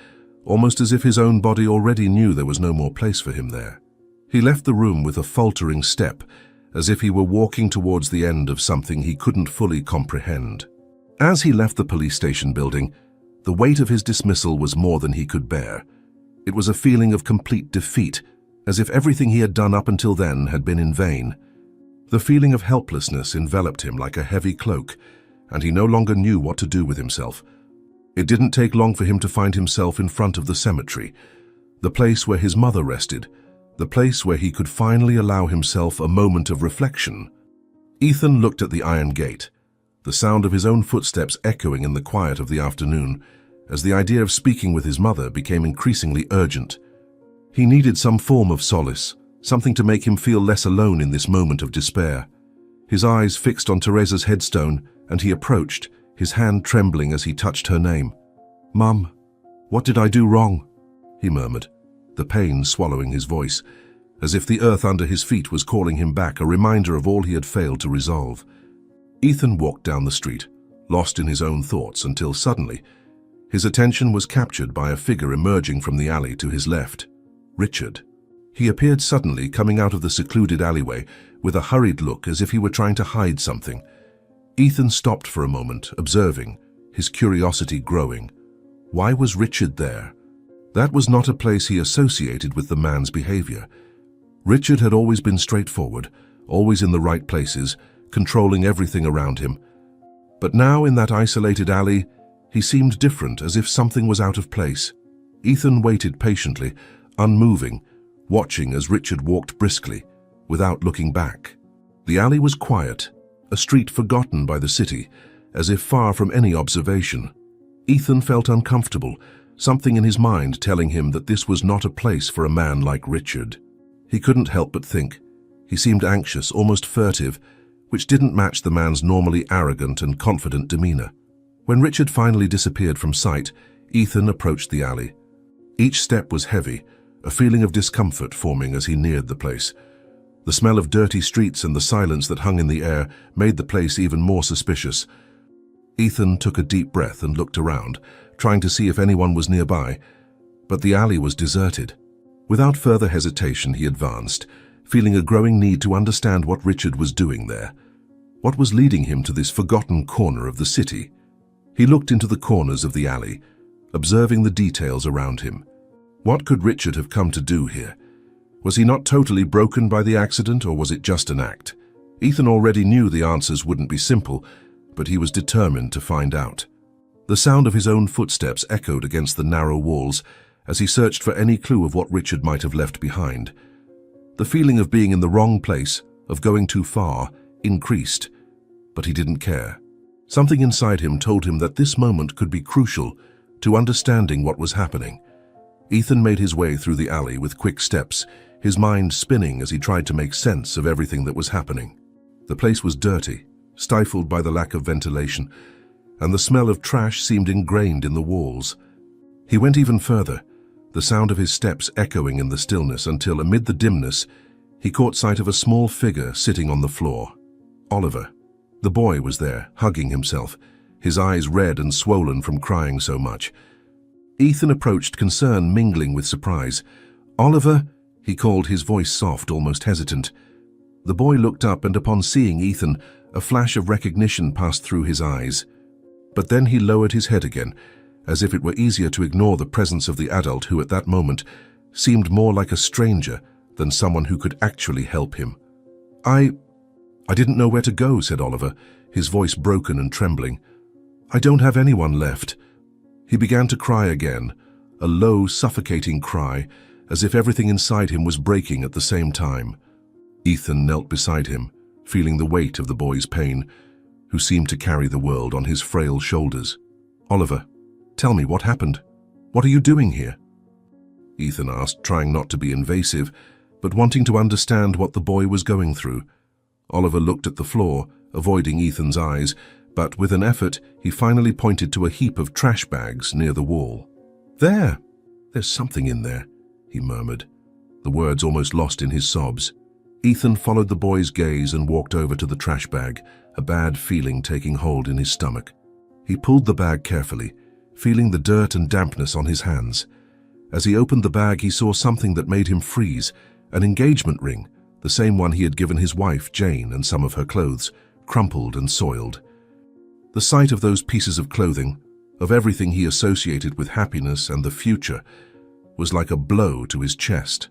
almost as if his own body already knew there was no more place for him there. He left the room with a faltering step, as if he were walking towards the end of something he couldn't fully comprehend. As he left the police station building, the weight of his dismissal was more than he could bear. It was a feeling of complete defeat, as if everything he had done up until then had been in vain. The feeling of helplessness enveloped him like a heavy cloak, and he no longer knew what to do with himself. It didn't take long for him to find himself in front of the cemetery, the place where his mother rested, the place where he could finally allow himself a moment of reflection. Ethan looked at the iron gate, the sound of his own footsteps echoing in the quiet of the afternoon, as the idea of speaking with his mother became increasingly urgent. He needed some form of solace, something to make him feel less alone in this moment of despair. His eyes fixed on Teresa's headstone, and he approached, his hand trembling as he touched her name. "Mum, what did I do wrong?" he murmured, the pain swallowing his voice, as if the earth under his feet was calling him back, a reminder of all he had failed to resolve. Ethan walked down the street, lost in his own thoughts, until suddenly, his attention was captured by a figure emerging from the alley to his left. Richard. He appeared suddenly, coming out of the secluded alleyway, with a hurried look as if he were trying to hide something. Ethan stopped for a moment, observing, his curiosity growing. Why was Richard there? That was not a place he associated with the man's behavior. Richard had always been straightforward, always in the right places, controlling everything around him. But now, in that isolated alley, he seemed different, as if something was out of place. Ethan waited patiently, unmoving, watching as Richard walked briskly, without looking back. The alley was quiet, a street forgotten by the city, as if far from any observation. Ethan felt uncomfortable, something in his mind telling him that this was not a place for a man like Richard. He couldn't help but think. He seemed anxious, almost furtive, which didn't match the man's normally arrogant and confident demeanor. When Richard finally disappeared from sight, Ethan approached the alley. Each step was heavy, a feeling of discomfort forming as he neared the place. The smell of dirty streets and the silence that hung in the air made the place even more suspicious. Ethan took a deep breath and looked around, trying to see if anyone was nearby, but the alley was deserted. Without further hesitation, he advanced, feeling a growing need to understand what Richard was doing there. What was leading him to this forgotten corner of the city? He looked into the corners of the alley, observing the details around him. What could Richard have come to do here? Was he not totally broken by the accident, or was it just an act? Ethan already knew the answers wouldn't be simple, but he was determined to find out. The sound of his own footsteps echoed against the narrow walls as he searched for any clue of what Richard might have left behind. The feeling of being in the wrong place, of going too far, increased, but he didn't care. Something inside him told him that this moment could be crucial to understanding what was happening. Ethan made his way through the alley with quick steps, his mind spinning as he tried to make sense of everything that was happening. The place was dirty, stifled by the lack of ventilation, and the smell of trash seemed ingrained in the walls. He went even further, the sound of his steps echoing in the stillness, until, amid the dimness, he caught sight of a small figure sitting on the floor. Oliver. The boy was there, hugging himself, his eyes red and swollen from crying so much. Ethan approached, concern mingling with surprise. "Oliver," he called, his voice soft, almost hesitant. The boy looked up, and upon seeing Ethan, a flash of recognition passed through his eyes. But then he lowered his head again, as if it were easier to ignore the presence of the adult who, at that moment, seemed more like a stranger than someone who could actually help him. I didn't know where to go," said Oliver, his voice broken and trembling. "I don't have anyone left." He began to cry again, a low, suffocating cry, as if everything inside him was breaking at the same time. Ethan knelt beside him, feeling the weight of the boy's pain, who seemed to carry the world on his frail shoulders. "Oliver, tell me what happened. What are you doing here?" Ethan asked, trying not to be invasive, but wanting to understand what the boy was going through. Oliver looked at the floor, avoiding Ethan's eyes, but with an effort, he finally pointed to a heap of trash bags near the wall. "There! There's something in there," he murmured, the words almost lost in his sobs. Ethan followed the boy's gaze and walked over to the trash bag, a bad feeling taking hold in his stomach. He pulled the bag carefully, feeling the dirt and dampness on his hands. As he opened the bag, he saw something that made him freeze, an engagement ring, the same one he had given his wife, Jane, and some of her clothes, crumpled and soiled. The sight of those pieces of clothing, of everything he associated with happiness and the future, was like a blow to his chest.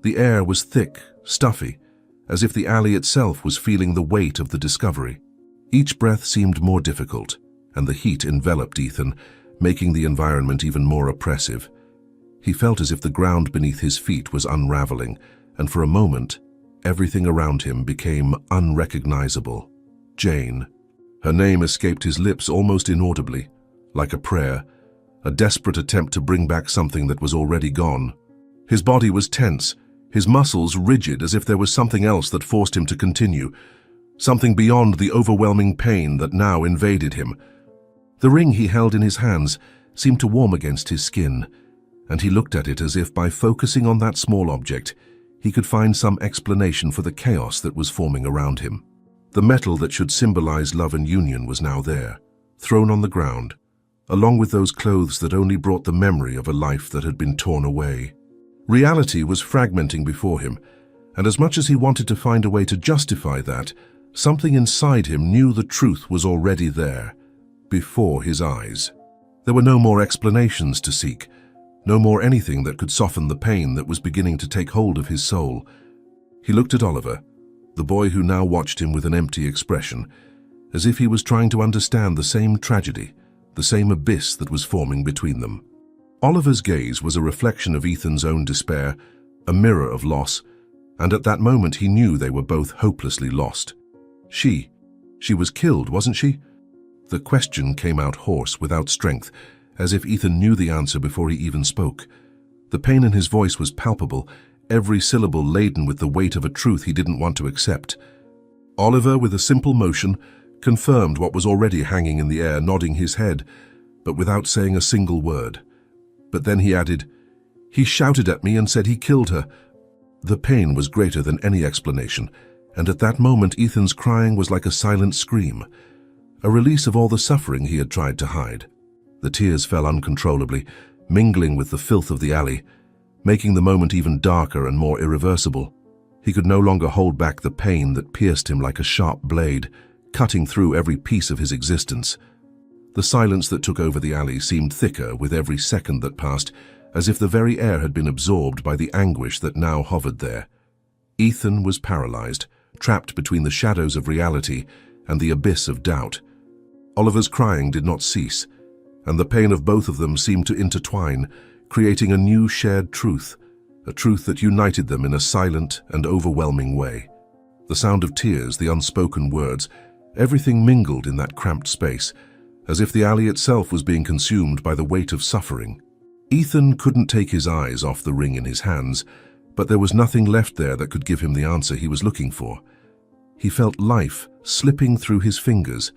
The air was thick, stuffy, as if the alley itself was feeling the weight of the discovery. Each breath seemed more difficult, and the heat enveloped Ethan, making the environment even more oppressive. He felt as if the ground beneath his feet was unraveling, and for a moment, everything around him became unrecognizable. Jane. Her name escaped his lips almost inaudibly, like a prayer, a desperate attempt to bring back something that was already gone. His body was tense, his muscles rigid, as if there was something else that forced him to continue, something beyond the overwhelming pain that now invaded him. The ring he held in his hands seemed to warm against his skin, and he looked at it as if by focusing on that small object, he could find some explanation for the chaos that was forming around him. The metal that should symbolize love and union was now there, thrown on the ground, along with those clothes that only brought the memory of a life that had been torn away. Reality was fragmenting before him, and as much as he wanted to find a way to justify that, something inside him knew the truth was already there, before his eyes. There were no more explanations to seek, no more anything that could soften the pain that was beginning to take hold of his soul. He looked at Oliver, the boy who now watched him with an empty expression, as if he was trying to understand the same tragedy, the same abyss that was forming between them. Oliver's gaze was a reflection of Ethan's own despair, a mirror of loss, and at that moment he knew they were both hopelessly lost. She was killed, wasn't she? The question came out hoarse, without strength, as if Ethan knew the answer before he even spoke. The pain in his voice was palpable, every syllable laden with the weight of a truth he didn't want to accept. Oliver, with a simple motion, confirmed what was already hanging in the air, nodding his head, but without saying a single word. But then he added, "He shouted at me and said he killed her." The pain was greater than any explanation, and at that moment Ethan's crying was like a silent scream, a release of all the suffering he had tried to hide. The tears fell uncontrollably, mingling with the filth of the alley, making the moment even darker and more irreversible. He could no longer hold back the pain that pierced him like a sharp blade, cutting through every piece of his existence. The silence that took over the alley seemed thicker with every second that passed, as if the very air had been absorbed by the anguish that now hovered there. Ethan was paralyzed, trapped between the shadows of reality and the abyss of doubt. Oliver's crying did not cease, and the pain of both of them seemed to intertwine, creating a new shared truth, a truth that united them in a silent and overwhelming way. The sound of tears, the unspoken words, everything mingled in that cramped space, as if the alley itself was being consumed by the weight of suffering. Ethan couldn't take his eyes off the ring in his hands, but there was nothing left there that could give him the answer he was looking for. He felt life slipping through his fingers,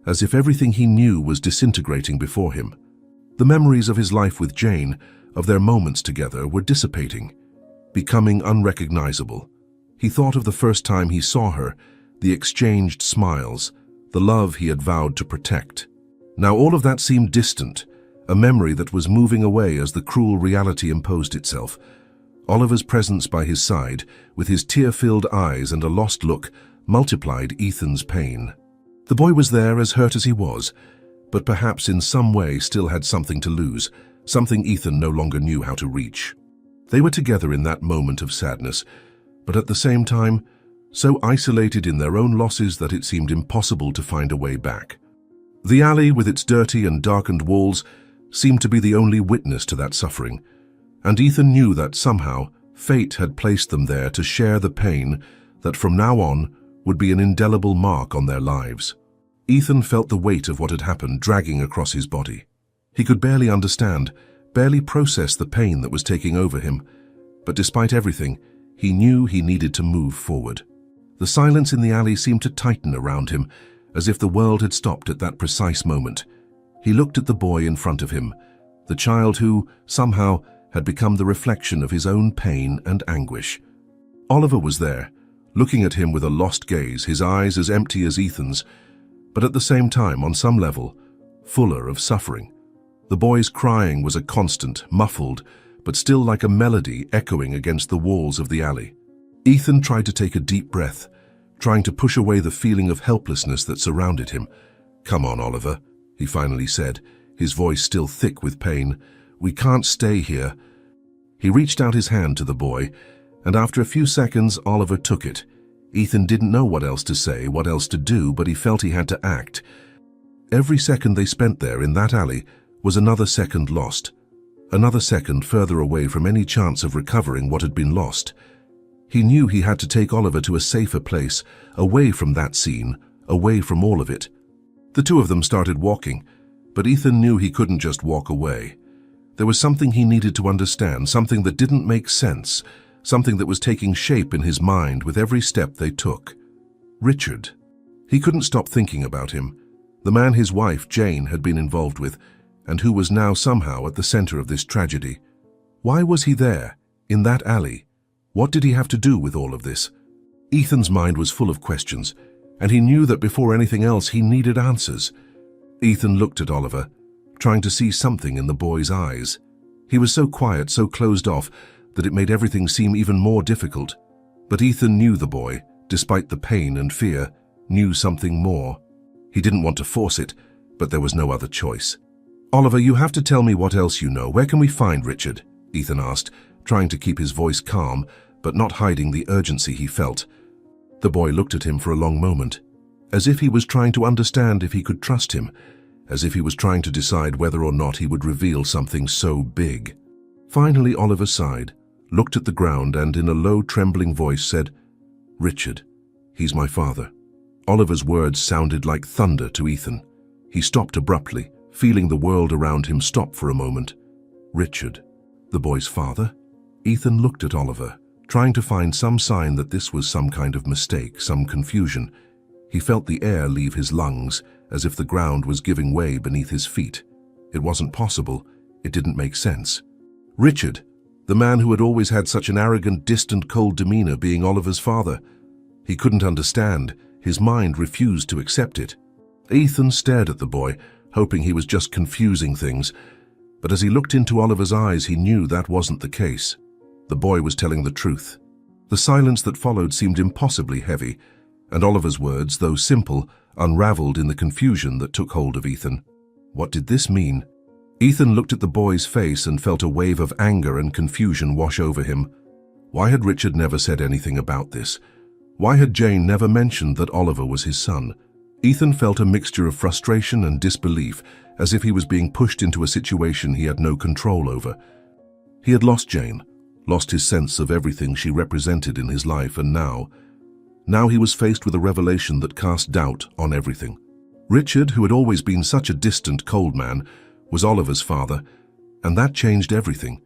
as if everything he knew was disintegrating before him. The memories of his life with Jane, of their moments together, were dissipating, becoming unrecognizable. He thought of the first time he saw her, the exchanged smiles, the love he had vowed to protect. Now all of that seemed distant, a memory that was moving away as the cruel reality imposed itself. Oliver's presence by his side, with his tear-filled eyes and a lost look, multiplied Ethan's pain. The boy was there, as hurt as he was, but perhaps in some way still had something to lose, something Ethan no longer knew how to reach. They were together in that moment of sadness, but at the same time, so isolated in their own losses that it seemed impossible to find a way back. The alley, with its dirty and darkened walls, seemed to be the only witness to that suffering, and Ethan knew that somehow fate had placed them there to share the pain that from now on would be an indelible mark on their lives. Ethan felt the weight of what had happened dragging across his body. He could barely understand, barely process the pain that was taking over him. But despite everything, he knew he needed to move forward. The silence in the alley seemed to tighten around him, as if the world had stopped at that precise moment. He looked at the boy in front of him, the child who, somehow, had become the reflection of his own pain and anguish. Oliver was there, looking at him with a lost gaze, his eyes as empty as Ethan's, but at the same time, on some level, fuller of suffering. The boy's crying was a constant, muffled, but still like a melody echoing against the walls of the alley. Ethan tried to take a deep breath, trying to push away the feeling of helplessness that surrounded him. "Come on, Oliver," he finally said, his voice still thick with pain. "We can't stay here." He reached out his hand to the boy, and after a few seconds, Oliver took it. Ethan didn't know what else to say, what else to do, but he felt he had to act. Every second they spent there in that alley was another second lost, another second further away from any chance of recovering what had been lost. He knew he had to take Oliver to a safer place, away from that scene, away from all of it. The two of them started walking, but Ethan knew he couldn't just walk away. There was something he needed to understand, something that didn't make sense, something that was taking shape in his mind with every step they took. Richard. He couldn't stop thinking about him, the man his wife, Jane, had been involved with, and who was now somehow at the center of this tragedy. Why was he there, in that alley? What did he have to do with all of this? Ethan's mind was full of questions, and he knew that before anything else he needed answers. Ethan looked at Oliver, trying to see something in the boy's eyes. He was so quiet, so closed off, that it made everything seem even more difficult. But Ethan knew the boy, despite the pain and fear, knew something more. He didn't want to force it, but there was no other choice. "Oliver, you have to tell me what else you know. Where can we find Richard?" Ethan asked, trying to keep his voice calm, but not hiding the urgency he felt. The boy looked at him for a long moment, as if he was trying to understand if he could trust him, as if he was trying to decide whether or not he would reveal something so big. Finally, Oliver sighed, looked at the ground, and in a low, trembling voice said, "Richard, he's my father." Oliver's words sounded like thunder to Ethan. He stopped abruptly, feeling the world around him stop for a moment. Richard, the boy's father? Ethan looked at Oliver, trying to find some sign that this was some kind of mistake, some confusion. He felt the air leave his lungs, as if the ground was giving way beneath his feet. It wasn't possible. It didn't make sense. Richard, the man who had always had such an arrogant, distant, cold demeanor, being Oliver's father. He couldn't understand. His mind refused to accept it. Ethan stared at the boy, hoping he was just confusing things. But as he looked into Oliver's eyes, he knew that wasn't the case. The boy was telling the truth. The silence that followed seemed impossibly heavy, and Oliver's words, though simple, unraveled in the confusion that took hold of Ethan. What did this mean? Ethan looked at the boy's face and felt a wave of anger and confusion wash over him. Why had Richard never said anything about this? Why had Jane never mentioned that Oliver was his son? Ethan felt a mixture of frustration and disbelief, as if he was being pushed into a situation he had no control over. He had lost Jane, lost his sense of everything she represented in his life, and now he was faced with a revelation that cast doubt on everything. Richard, who had always been such a distant, cold man, was Oliver's father, and that changed everything.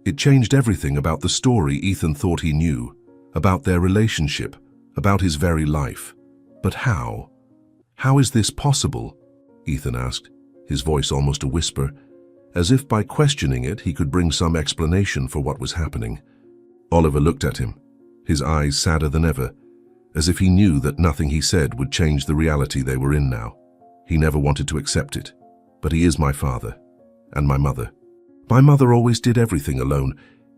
It changed everything about the story Ethan thought he knew, about their relationship, about his very life. But how? How is this possible? Ethan asked, his voice almost a whisper, as if by questioning it he could bring some explanation for what was happening. Oliver looked at him, his eyes sadder than ever, as if he knew that nothing he said would change the reality they were in now. He never wanted to accept it, but he is my father, and my mother. My mother always did everything alone,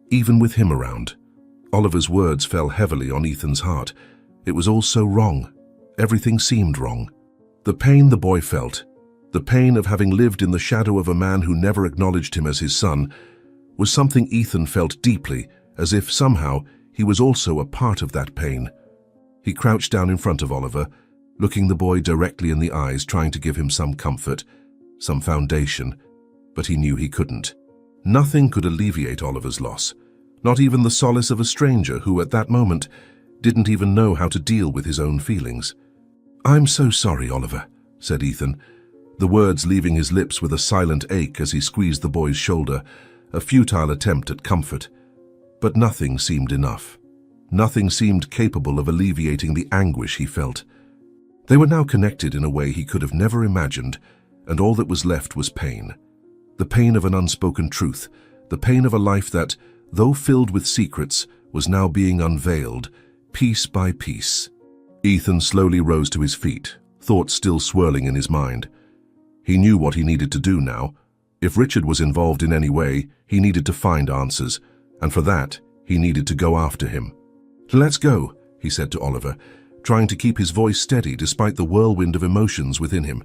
even with him around. Oliver's words fell heavily on Ethan's heart. It was all so wrong. Everything seemed wrong. The pain the boy felt, the pain of having lived in the shadow of a man who never acknowledged him as his son, was something Ethan felt deeply, as if somehow he was also a part of that pain. He crouched down in front of Oliver, looking the boy directly in the eyes, trying to give him some comfort, some foundation, but he knew he couldn't. Nothing could alleviate Oliver's loss, not even the solace of a stranger who, at that moment, didn't even know how to deal with his own feelings. "I'm so sorry, Oliver," said Ethan, the words leaving his lips with a silent ache as he squeezed the boy's shoulder, a futile attempt at comfort. But nothing seemed enough. Nothing seemed capable of alleviating the anguish he felt. They were now connected in a way he could have never imagined, and all that was left was pain. The pain of an unspoken truth, the pain of a life that, though filled with secrets, was now being unveiled, piece by piece. Ethan slowly rose to his feet, thoughts still swirling in his mind. He knew what he needed to do now. If Richard was involved in any way, he needed to find answers, and for that, he needed to go after him. "Let's go," he said to Oliver, trying to keep his voice steady despite the whirlwind of emotions within him.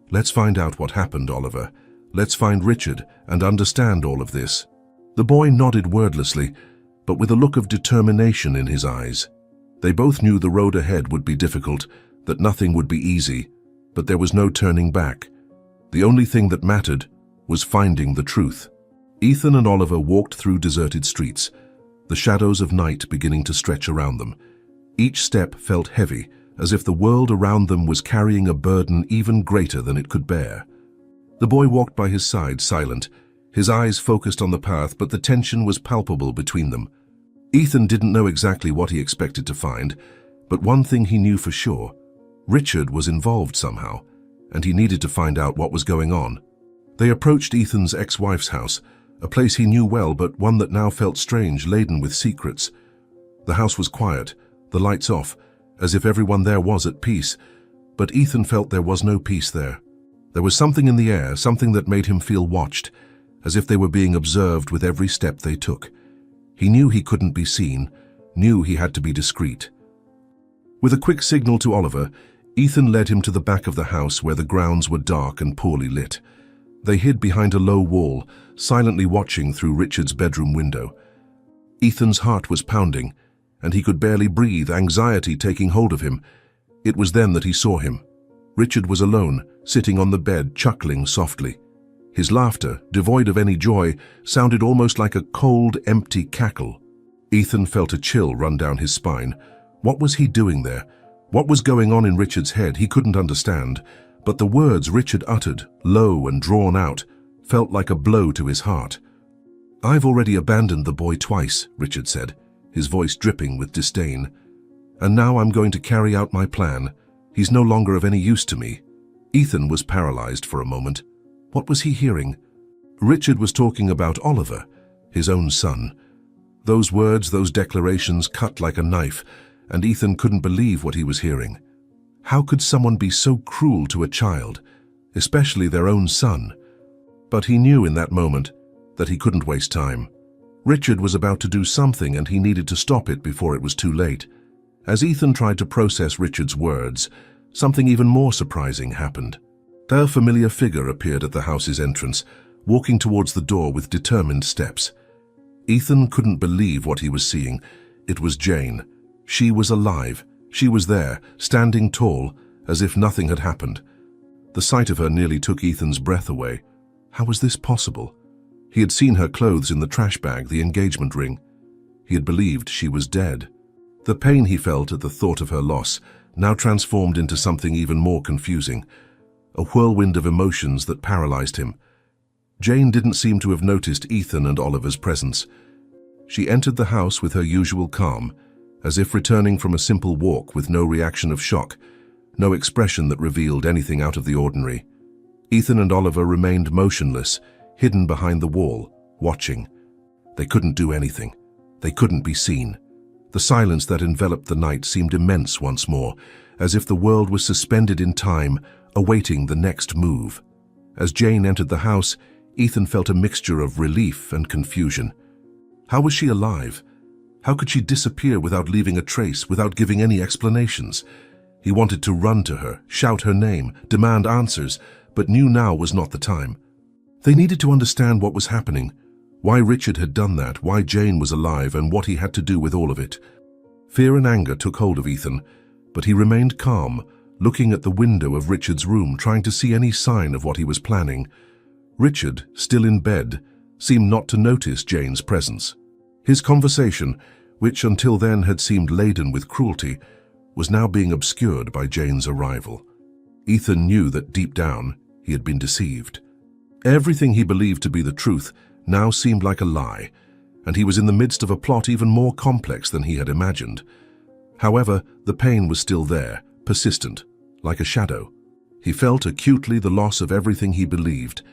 "Let's find out what happened, Oliver. Let's find Richard and understand all of this." The boy nodded wordlessly, but with a look of determination in his eyes. They both knew the road ahead would be difficult, that nothing would be easy, but there was no turning back. The only thing that mattered was finding the truth. Ethan and Oliver walked through deserted streets, the shadows of night beginning to stretch around them. Each step felt heavy, as if the world around them was carrying a burden even greater than it could bear. The boy walked by his side, silent, his eyes focused on the path, but the tension was palpable between them. Ethan didn't know exactly what he expected to find, but one thing he knew for sure: Richard was involved somehow, and he needed to find out what was going on. They approached Ethan's ex-wife's house, a place he knew well, but one that now felt strange, laden with secrets. The house was quiet, the lights off, as if everyone there was at peace, but Ethan felt there was no peace there. There was something in the air, something that made him feel watched, as if they were being observed with every step they took. He knew he couldn't be seen, knew he had to be discreet. With a quick signal to Oliver, Ethan led him to the back of the house where the grounds were dark and poorly lit. They hid behind a low wall, silently watching through Richard's bedroom window. Ethan's heart was pounding, and he could barely breathe, anxiety taking hold of him. It was then that he saw him. Richard was alone, sitting on the bed, chuckling softly. His laughter, devoid of any joy, sounded almost like a cold, empty cackle. Ethan felt a chill run down his spine. What was he doing there? What was going on in Richard's head? He couldn't understand, but the words Richard uttered, low and drawn out, felt like a blow to his heart. "I've already abandoned the boy twice," Richard said, his voice dripping with disdain. "And now I'm going to carry out my plan. He's no longer of any use to me." Ethan was paralyzed for a moment. What was he hearing? Richard was talking about Oliver, his own son. Those words, those declarations cut like a knife, and Ethan couldn't believe what he was hearing. How could someone be so cruel to a child, especially their own son? But he knew in that moment that he couldn't waste time. Richard was about to do something, and he needed to stop it before it was too late. As Ethan tried to process Richard's words, something even more surprising happened. A familiar figure appeared at the house's entrance, walking towards the door with determined steps. Ethan couldn't believe what he was seeing. It was Jane. She was alive. She was there, standing tall, as if nothing had happened. The sight of her nearly took Ethan's breath away. How was this possible? He had seen her clothes in the trash bag, the engagement ring. He had believed she was dead. The pain he felt at the thought of her loss now transformed into something even more confusing, a whirlwind of emotions that paralyzed him. Jane didn't seem to have noticed Ethan and Oliver's presence. She entered the house with her usual calm, as if returning from a simple walk, with no reaction of shock, no expression that revealed anything out of the ordinary. Ethan and Oliver remained motionless, hidden behind the wall, watching. They couldn't do anything. They couldn't be seen. The silence that enveloped the night seemed immense once more, as if the world was suspended in time, awaiting the next move. As Jane entered the house, Ethan felt a mixture of relief and confusion. How was she alive? How could she disappear without leaving a trace, without giving any explanations? He wanted to run to her, shout her name, demand answers, but knew now was not the time. They needed to understand what was happening, why Richard had done that, why Jane was alive, and what he had to do with all of it. Fear and anger took hold of Ethan, but he remained calm, looking at the window of Richard's room, trying to see any sign of what he was planning. Richard, still in bed, seemed not to notice Jane's presence. His conversation, which until then had seemed laden with cruelty, was now being obscured by Jane's arrival. Ethan knew that deep down, he had been deceived. Everything he believed to be the truth now seemed like a lie, and he was in the midst of a plot even more complex than he had imagined. However, the pain was still there, persistent, like a shadow. He felt acutely the loss of everything he believed.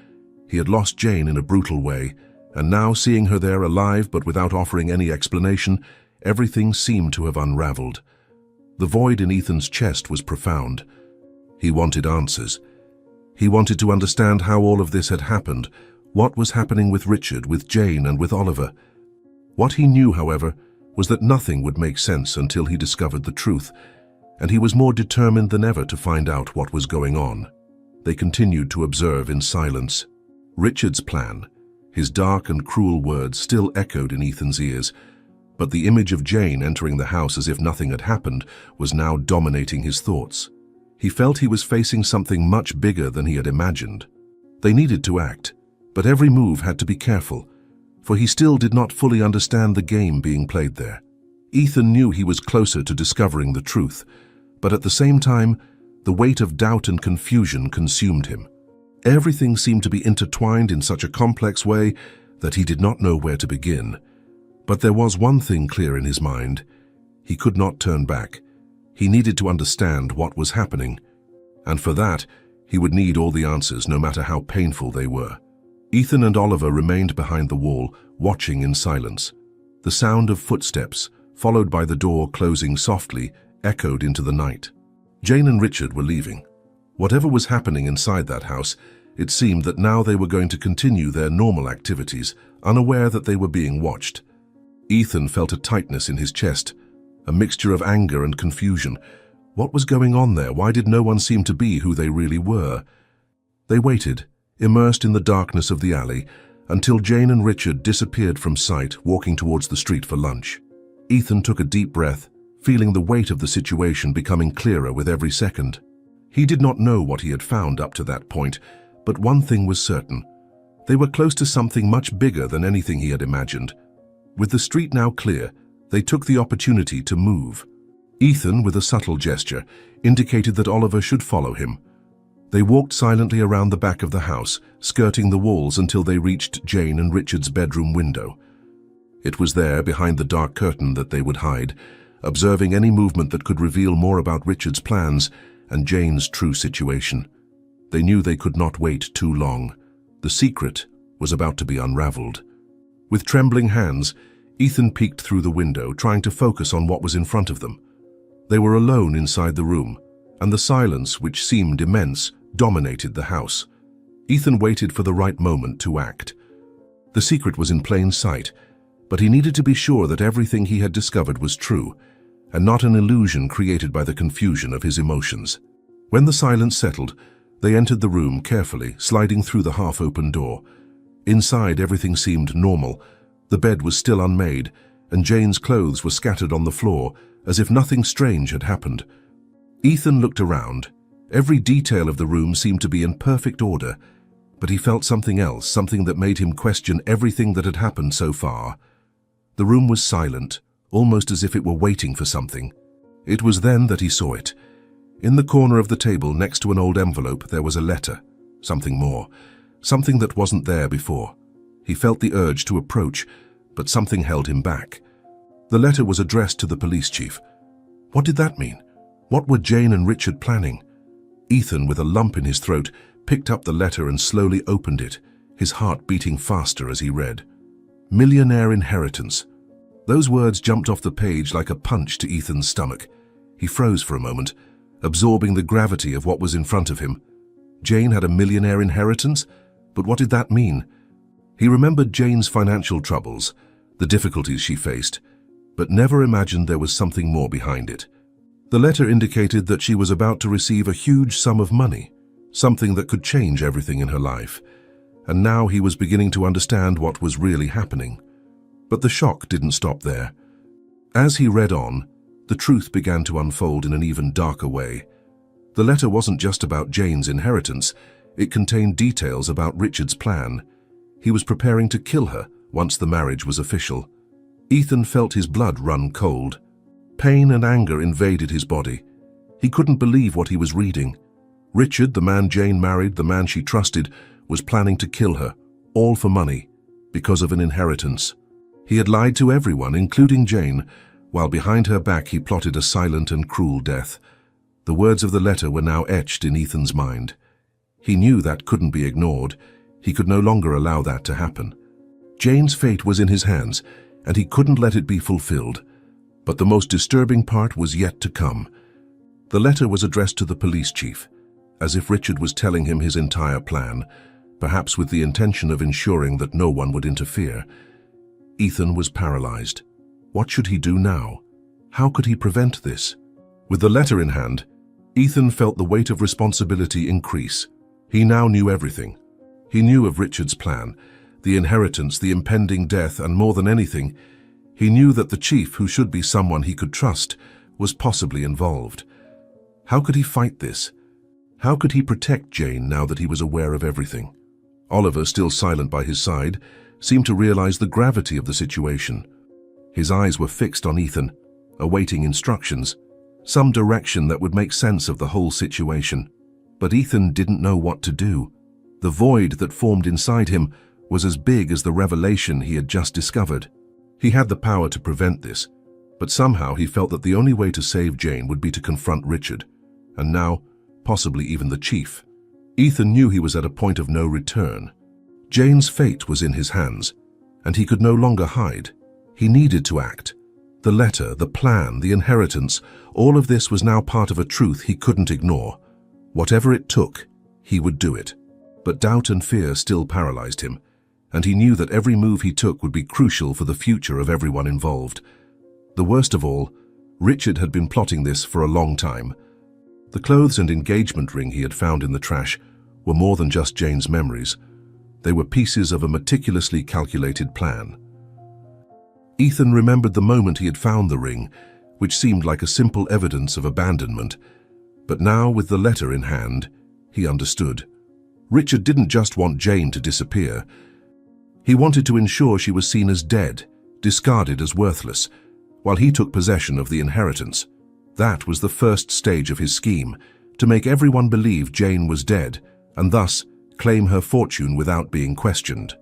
He had lost Jane in a brutal way, and now seeing her there alive but without offering any explanation, everything seemed to have unraveled. The void in Ethan's chest was profound. He wanted answers. He wanted to understand how all of this had happened, what was happening with Richard, with Jane, and with Oliver. What he knew, however, was that nothing would make sense until he discovered the truth, and he was more determined than ever to find out what was going on. They continued to observe in silence. Richard's plan, his dark and cruel words, still echoed in Ethan's ears, but the image of Jane entering the house as if nothing had happened was now dominating his thoughts. He felt he was facing something much bigger than he had imagined. They needed to act, but every move had to be careful, for he still did not fully understand the game being played there. Ethan knew he was closer to discovering the truth, but at the same time, the weight of doubt and confusion consumed him. Everything seemed to be intertwined in such a complex way that he did not know where to begin. But there was one thing clear in his mind. He could not turn back. He needed to understand what was happening, and for that, he would need all the answers, no matter how painful they were. Ethan and Oliver remained behind the wall, watching in silence. The sound of footsteps, followed by the door closing softly, echoed into the night. Jane and Richard were leaving. Whatever was happening inside that house, it seemed that now they were going to continue their normal activities, unaware that they were being watched. Ethan felt a tightness in his chest, a mixture of anger and confusion. What was going on there? Why did no one seem to be who they really were? They waited, immersed in the darkness of the alley, until Jane and Richard disappeared from sight, walking towards the street for lunch. Ethan took a deep breath, feeling the weight of the situation becoming clearer with every second. He did not know what he had found up to that point, but one thing was certain. They were close to something much bigger than anything he had imagined. With the street now clear, they took the opportunity to move. Ethan, with a subtle gesture, indicated that Oliver should follow him. They walked silently around the back of the house, skirting the walls until they reached Jane and Richard's bedroom window. It was there, behind the dark curtain, that they would hide, observing any movement that could reveal more about Richard's plans and Jane's true situation. They knew they could not wait too long. The secret was about to be unraveled. With trembling hands, Ethan peeked through the window, trying to focus on what was in front of them. They were alone inside the room, and the silence, which seemed immense, dominated the house. Ethan waited for the right moment to act. The secret was in plain sight, but he needed to be sure that everything he had discovered was true, and not an illusion created by the confusion of his emotions. When the silence settled, they entered the room carefully, sliding through the half-open door. Inside, everything seemed normal. The bed was still unmade, and Jane's clothes were scattered on the floor, as if nothing strange had happened. Ethan looked around. Every detail of the room seemed to be in perfect order, but he felt something else, something that made him question everything that had happened so far. The room was silent, almost as if it were waiting for something. It was then that he saw it. In the corner of the table, next to an old envelope, there was a letter. Something more. Something that wasn't there before. He felt the urge to approach, but something held him back. The letter was addressed to the police chief. What did that mean? What were Jane and Richard planning? Ethan, with a lump in his throat, picked up the letter and slowly opened it, his heart beating faster as he read. Millionaire inheritance. Those words jumped off the page like a punch to Ethan's stomach. He froze for a moment, absorbing the gravity of what was in front of him. Jane had a millionaire inheritance? But what did that mean? He remembered Jane's financial troubles, the difficulties she faced, but never imagined there was something more behind it. The letter indicated that she was about to receive a huge sum of money, something that could change everything in her life, and now he was beginning to understand what was really happening. But the shock didn't stop there. As he read on, the truth began to unfold in an even darker way. The letter wasn't just about Jane's inheritance, it contained details about Richard's plan. He was preparing to kill her once the marriage was official. Ethan felt his blood run cold. Pain and anger invaded his body. He couldn't believe what he was reading. Richard, the man Jane married, the man she trusted, was planning to kill her, all for money, because of an inheritance. He had lied to everyone, including Jane, while behind her back he plotted a silent and cruel death. The words of the letter were now etched in Ethan's mind. He knew that couldn't be ignored. He could no longer allow that to happen. Jane's fate was in his hands, and he couldn't let it be fulfilled. But the most disturbing part was yet to come. The letter was addressed to the police chief, as if Richard was telling him his entire plan, perhaps with the intention of ensuring that no one would interfere. Ethan was paralyzed. What should he do now? How could he prevent this? With the letter in hand, Ethan felt the weight of responsibility increase. He now knew everything. He knew of Richard's plan, the inheritance, the impending death, and more than anything, he knew that the chief, who should be someone he could trust, was possibly involved. How could he fight this? How could he protect Jane now that he was aware of everything? Oliver, still silent by his side, seemed to realize the gravity of the situation. His eyes were fixed on Ethan, awaiting instructions, some direction that would make sense of the whole situation. But Ethan didn't know what to do. The void that formed inside him was as big as the revelation he had just discovered. He had the power to prevent this, but somehow he felt that the only way to save Jane would be to confront Richard, and now, possibly even the chief. Ethan knew he was at a point of no return. Jane's fate was in his hands, and he could no longer hide. He needed to act. The letter, the plan, the inheritance, all of this was now part of a truth he couldn't ignore. Whatever it took, he would do it. But doubt and fear still paralyzed him, and he knew that every move he took would be crucial for the future of everyone involved. The worst of all, Richard had been plotting this for a long time. The clothes and engagement ring he had found in the trash were more than just Jane's memories. They were pieces of a meticulously calculated plan. Ethan remembered the moment he had found the ring, which seemed like a simple evidence of abandonment. But now, with the letter in hand, he understood. Richard didn't just want Jane to disappear. He wanted to ensure she was seen as dead, discarded as worthless, while he took possession of the inheritance. That was the first stage of his scheme, to make everyone believe Jane was dead, and thus claim her fortune without being questioned.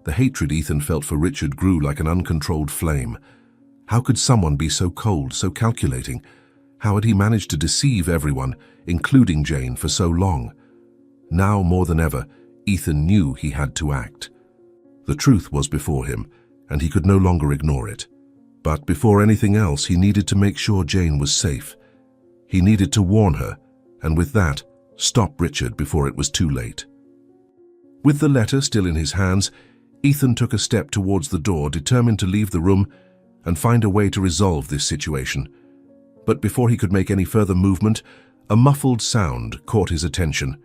The hatred Ethan felt for Richard grew like an uncontrolled flame. How could someone be so cold, so calculating? How had he managed to deceive everyone, including Jane, for so long? Now more than ever, Ethan knew he had to act. The truth was before him, and he could no longer ignore it. But before anything else, he needed to make sure Jane was safe. He needed to warn her, and with that, stop Richard before it was too late. With the letter still in his hands, Ethan took a step towards the door, determined to leave the room and find a way to resolve this situation. But before he could make any further movement, a muffled sound caught his attention.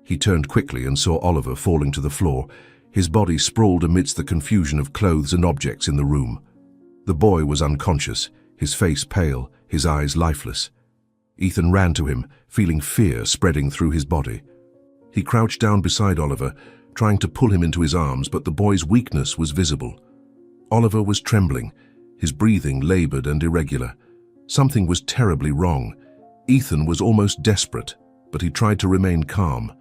He turned quickly and saw Oliver falling to the floor, his body sprawled amidst the confusion of clothes and objects in the room. The boy was unconscious, his face pale, his eyes lifeless. Ethan ran to him, feeling fear spreading through his body. He crouched down beside Oliver, trying to pull him into his arms, but the boy's weakness was visible. Oliver was trembling, his breathing labored and irregular. Something was terribly wrong. Ethan was almost desperate, but he tried to remain calm.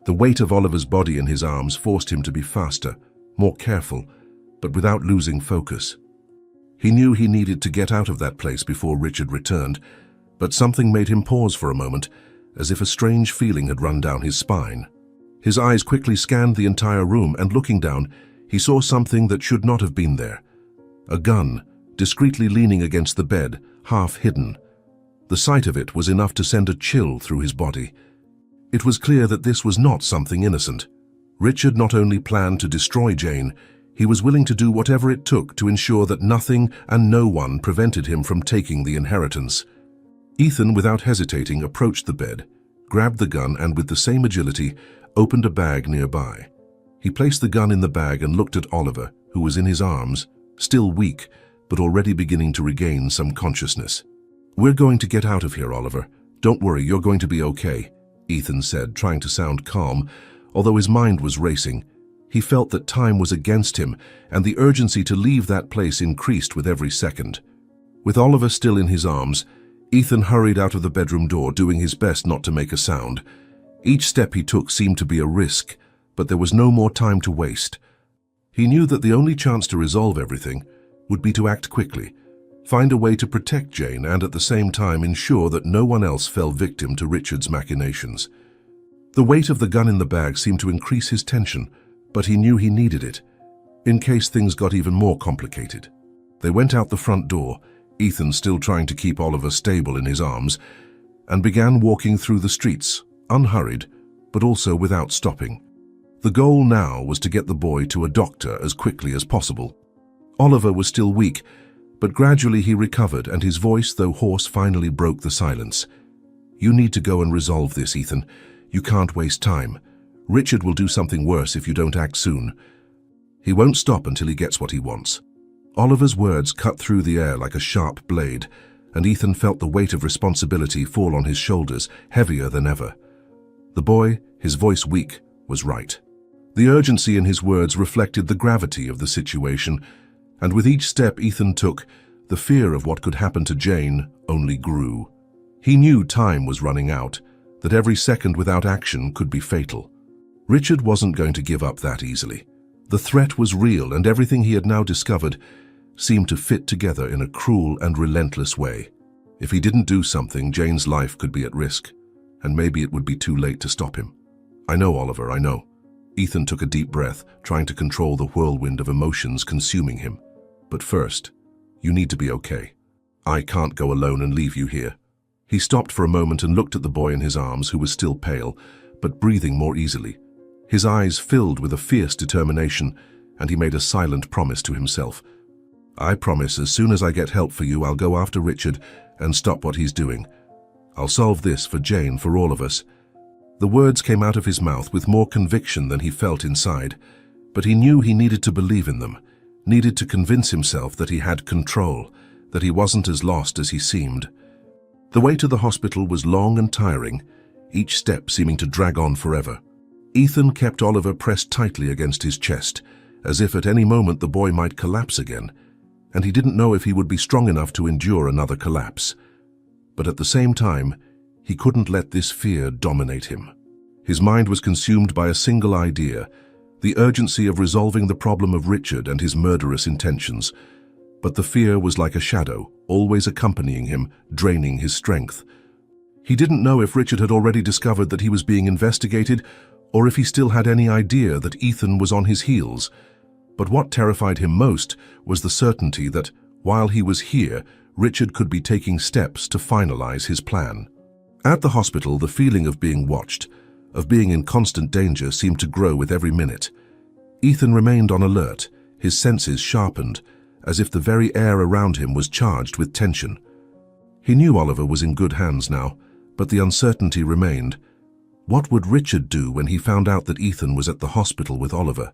The weight of Oliver's body in his arms forced him to be faster, more careful, but without losing focus. He knew he needed to get out of that place before Richard returned, but something made him pause for a moment, as if a strange feeling had run down his spine. His eyes quickly scanned the entire room, and looking down, he saw something that should not have been there. A gun, discreetly leaning against the bed, half hidden. The sight of it was enough to send a chill through his body. It was clear that this was not something innocent. Richard not only planned to destroy Jane, he was willing to do whatever it took to ensure that nothing and no one prevented him from taking the inheritance. Ethan, without hesitating, approached the bed, grabbed the gun, and with the same agility, opened a bag nearby. He placed the gun in the bag and looked at Oliver, who was in his arms, still weak, but already beginning to regain some consciousness. "We're going to get out of here, Oliver. Don't worry, you're going to be okay," Ethan said, trying to sound calm, although his mind was racing. He felt that time was against him, and the urgency to leave that place increased with every second. With Oliver still in his arms, Ethan hurried out of the bedroom door, doing his best not to make a sound. Each step he took seemed to be a risk, but there was no more time to waste. He knew that the only chance to resolve everything would be to act quickly, find a way to protect Jane and at the same time ensure that no one else fell victim to Richard's machinations. The weight of the gun in the bag seemed to increase his tension, but he knew he needed it, in case things got even more complicated. They went out the front door, Ethan still trying to keep Oliver stable in his arms, and began walking through the streets, unhurried, but also without stopping. The goal now was to get the boy to a doctor as quickly as possible. Oliver was still weak, but gradually he recovered and his voice, though hoarse, finally broke the silence. "You need to go and resolve this, Ethan. You can't waste time. Richard will do something worse if you don't act soon. He won't stop until he gets what he wants." Oliver's words cut through the air like a sharp blade, and Ethan felt the weight of responsibility fall on his shoulders, heavier than ever. The boy, his voice weak, was right. The urgency in his words reflected the gravity of the situation, and with each step Ethan took, the fear of what could happen to Jane only grew. He knew time was running out, that every second without action could be fatal. Richard wasn't going to give up that easily. The threat was real, and everything he had now discovered seemed to fit together in a cruel and relentless way. If he didn't do something, Jane's life could be at risk, and maybe it would be too late to stop him. "I know, Oliver, I know." Ethan took a deep breath, trying to control the whirlwind of emotions consuming him. "But first, you need to be okay. I can't go alone and leave you here." He stopped for a moment and looked at the boy in his arms, who was still pale, but breathing more easily. His eyes filled with a fierce determination, and he made a silent promise to himself. "I promise as soon as I get help for you, I'll go after Richard and stop what he's doing. I'll solve this for Jane, for all of us." The words came out of his mouth with more conviction than he felt inside, but he knew he needed to believe in them, needed to convince himself that he had control, that he wasn't as lost as he seemed. The way to the hospital was long and tiring, each step seeming to drag on forever. Ethan kept Oliver pressed tightly against his chest, as if at any moment the boy might collapse again, and he didn't know if he would be strong enough to endure another collapse. But at the same time, he couldn't let this fear dominate him. His mind was consumed by a single idea, the urgency of resolving the problem of Richard and his murderous intentions. But the fear was like a shadow, always accompanying him, draining his strength. He didn't know if Richard had already discovered that he was being investigated, or if he still had any idea that Ethan was on his heels. But what terrified him most was the certainty that, while he was here, Richard could be taking steps to finalize his plan. At the hospital, the feeling of being watched, of being in constant danger, seemed to grow with every minute. Ethan remained on alert, his senses sharpened, as if the very air around him was charged with tension. He knew Oliver was in good hands now, but the uncertainty remained. What would Richard do when he found out that Ethan was at the hospital with Oliver?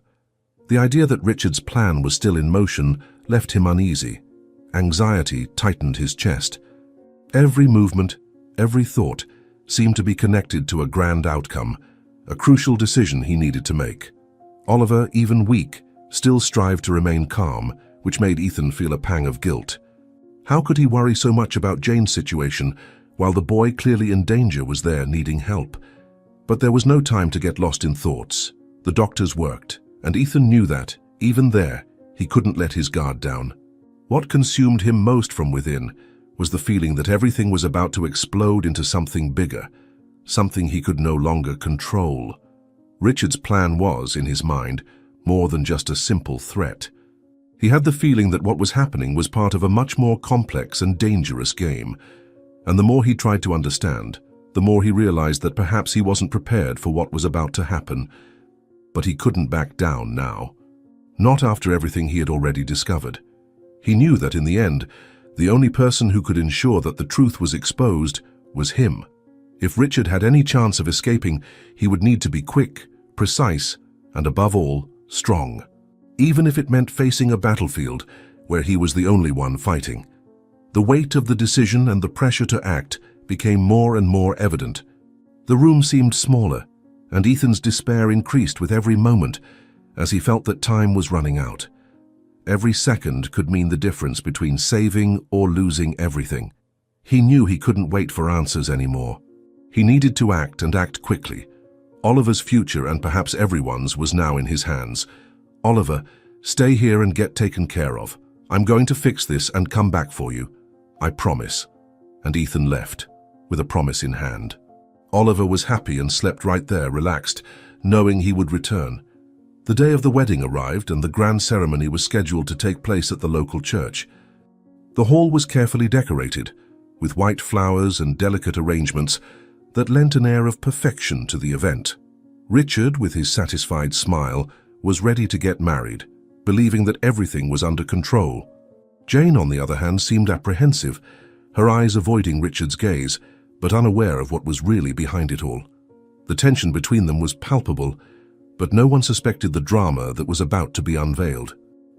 The idea that Richard's plan was still in motion left him uneasy. Anxiety tightened his chest. Every movement, every thought, seemed to be connected to a grand outcome, a crucial decision he needed to make. Oliver, even weak, still strived to remain calm, which made Ethan feel a pang of guilt. How could he worry so much about Jane's situation, while the boy clearly in danger was there needing help? But there was no time to get lost in thoughts. The doctors worked, and Ethan knew that, even there, he couldn't let his guard down. What consumed him most from within was the feeling that everything was about to explode into something bigger, something he could no longer control. Richard's plan was, in his mind, more than just a simple threat. He had the feeling that what was happening was part of a much more complex and dangerous game, and the more he tried to understand, the more he realized that perhaps he wasn't prepared for what was about to happen. But he couldn't back down now. Not after everything he had already discovered. He knew that in the end, the only person who could ensure that the truth was exposed was him. If Richard had any chance of escaping, he would need to be quick, precise, and above all, strong. Even if it meant facing a battlefield where he was the only one fighting. The weight of the decision and the pressure to act became more and more evident. The room seemed smaller, and Ethan's despair increased with every moment as he felt that time was running out. Every second could mean the difference between saving or losing everything. He knew he couldn't wait for answers anymore. He needed to act and act quickly, Oliver's future, and perhaps everyone's, was now in his hands. "Oliver, stay here and get taken care of. I'm going to fix this and come back for you. I promise." And Ethan left, with a promise in hand. Oliver was happy and slept right there, relaxed, knowing he would return. The day of the wedding arrived, and the grand ceremony was scheduled to take place at the local church. The hall was carefully decorated, with white flowers and delicate arrangements that lent an air of perfection to the event. Richard, with his satisfied smile, was ready to get married, believing that everything was under control. Jane, on the other hand, seemed apprehensive, her eyes avoiding Richard's gaze, but unaware of what was really behind it all. The tension between them was palpable, but no one suspected the drama that was about to be unveiled.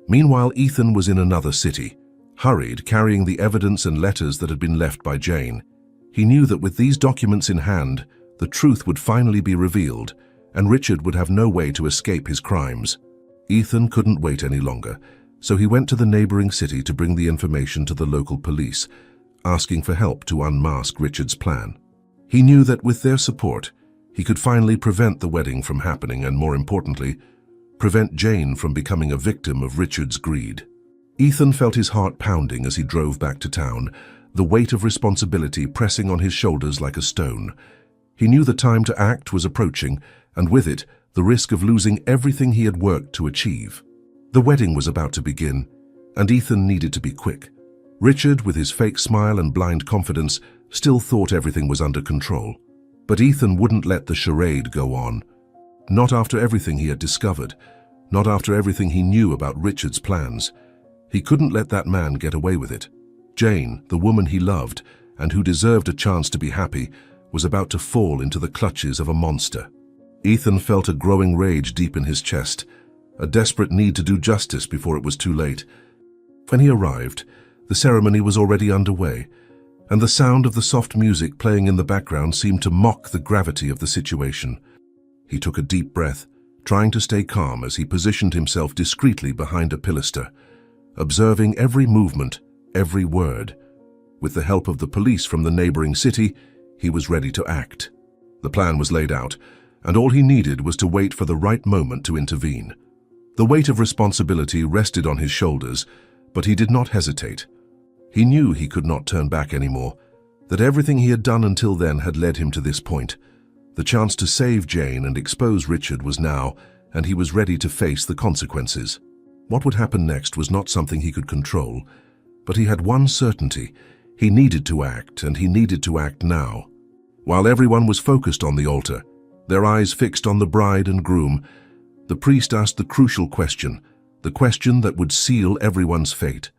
Meanwhile, Ethan was in another city, hurried, carrying the evidence and letters that had been left by Jane. He knew that with these documents in hand, the truth would finally be revealed, and Richard would have no way to escape his crimes. Ethan couldn't wait any longer, so he went to the neighboring city to bring the information to the local police, asking for help to unmask Richard's plan. He knew that with their support, he could finally prevent the wedding from happening and, more importantly, prevent Jane from becoming a victim of Richard's greed. Ethan felt his heart pounding as he drove back to town, the weight of responsibility pressing on his shoulders like a stone. He knew the time to act was approaching, and with it, the risk of losing everything he had worked to achieve. The wedding was about to begin, and Ethan needed to be quick. Richard, with his fake smile and blind confidence, still thought everything was under control. But Ethan wouldn't let the charade go on. Not after everything he had discovered, not after everything he knew about Richard's plans. He couldn't let that man get away with it. Jane, the woman he loved, and who deserved a chance to be happy, was about to fall into the clutches of a monster. Ethan felt a growing rage deep in his chest, a desperate need to do justice before it was too late. When he arrived, the ceremony was already underway, and the sound of the soft music playing in the background seemed to mock the gravity of the situation. He took a deep breath, trying to stay calm as he positioned himself discreetly behind a pilaster, observing every movement, every word. With the help of the police from the neighboring city, he was ready to act. The plan was laid out, and all he needed was to wait for the right moment to intervene. The weight of responsibility rested on his shoulders, but he did not hesitate. He knew he could not turn back anymore, that everything he had done until then had led him to this point. The chance to save Jane and expose Richard was now, and he was ready to face the consequences. What would happen next was not something he could control, but he had one certainty: he needed to act, and he needed to act now. While everyone was focused on the altar, their eyes fixed on the bride and groom, the priest asked the crucial question, the question that would seal everyone's fate.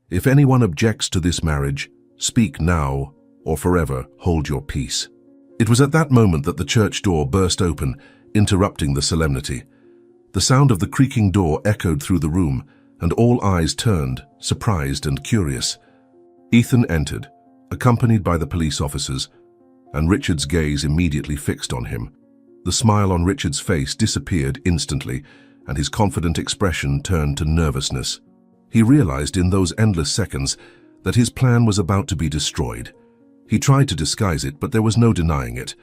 If anyone objects to this marriage, speak now or forever hold your peace. It was at that moment that the church door burst open, interrupting the solemnity. The sound of the creaking door echoed through the room, and all eyes turned, surprised and curious. Ethan entered, accompanied by the police officers, and Richard's gaze immediately fixed on him. The smile on Richard's face disappeared instantly, and his confident expression turned to nervousness. He realized in those endless seconds that his plan was about to be destroyed. He tried to disguise it, but there was no denying it.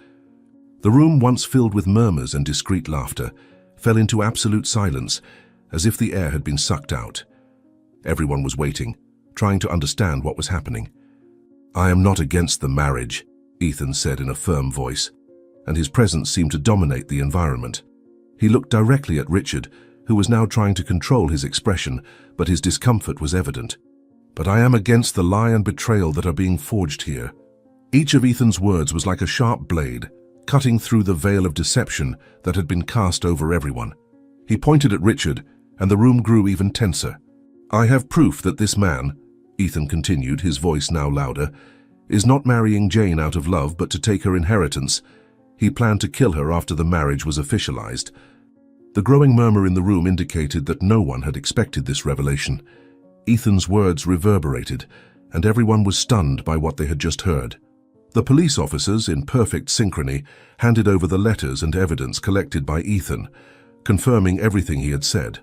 The room, once filled with murmurs and discreet laughter, fell into absolute silence, as if the air had been sucked out. Everyone was waiting, trying to understand what was happening. "I am not against the marriage," Ethan said in a firm voice, and his presence seemed to dominate the environment. He looked directly at Richard, who was now trying to control his expression, but his discomfort was evident. "But I am against the lie and betrayal that are being forged here." Each of Ethan's words was like a sharp blade, cutting through the veil of deception that had been cast over everyone. He pointed at Richard, and the room grew even tenser. "I have proof that this man," Ethan continued, his voice now louder, "is not marrying Jane out of love but to take her inheritance. He planned to kill her after the marriage was officialized." The growing murmur in the room indicated that no one had expected this revelation. Ethan's words reverberated, and everyone was stunned by what they had just heard. The police officers, in perfect synchrony, handed over the letters and evidence collected by Ethan, confirming everything he had said.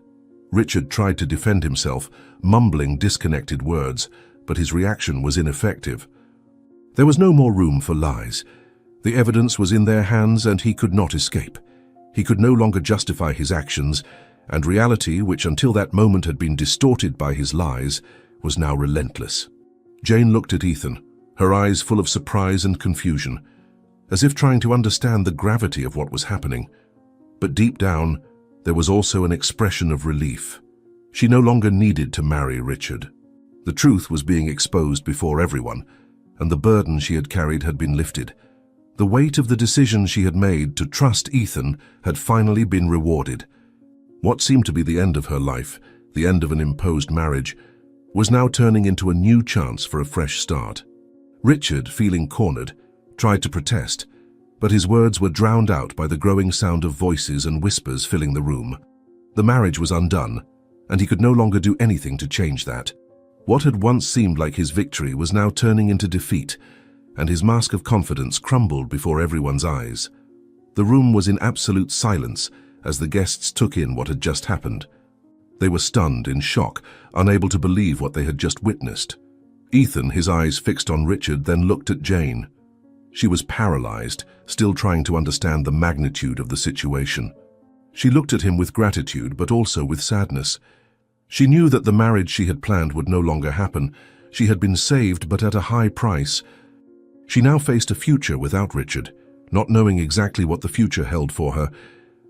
Richard tried to defend himself, mumbling disconnected words, but his reaction was ineffective. There was no more room for lies. The evidence was in their hands, and he could not escape. He could no longer justify his actions, and reality, which until that moment had been distorted by his lies, was now relentless. Jane looked at Ethan, her eyes full of surprise and confusion, as if trying to understand the gravity of what was happening. But deep down, there was also an expression of relief. She no longer needed to marry Richard. The truth was being exposed before everyone, and the burden she had carried had been lifted. The weight of the decision she had made to trust Ethan had finally been rewarded. What seemed to be the end of her life, the end of an imposed marriage, was now turning into a new chance for a fresh start. Richard, feeling cornered, tried to protest, but his words were drowned out by the growing sound of voices and whispers filling the room. The marriage was undone, and he could no longer do anything to change that. What had once seemed like his victory was now turning into defeat, and his mask of confidence crumbled before everyone's eyes. The room was in absolute silence as the guests took in what had just happened. They were stunned, in shock, unable to believe what they had just witnessed. Ethan, his eyes fixed on Richard, then looked at Jane. She was paralyzed, still trying to understand the magnitude of the situation. She looked at him with gratitude, but also with sadness. She knew that the marriage she had planned would no longer happen. She had been saved, but at a high price. She now faced a future without Richard, not knowing exactly what the future held for her,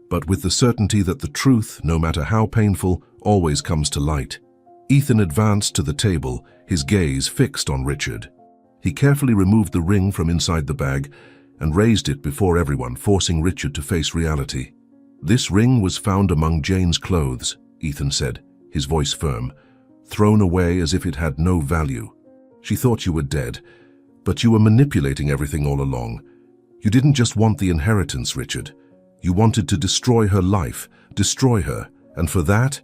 but with the certainty that the truth, no matter how painful, always comes to light. Ethan advanced to the table, his gaze fixed on Richard. He carefully removed the ring from inside the bag and raised it before everyone, forcing Richard to face reality. "This ring was found among Jane's clothes," Ethan said, his voice firm, "thrown away as if it had no value. She thought you were dead, but you were manipulating everything all along. You didn't just want the inheritance, Richard. You wanted to destroy her life, destroy her, and for that,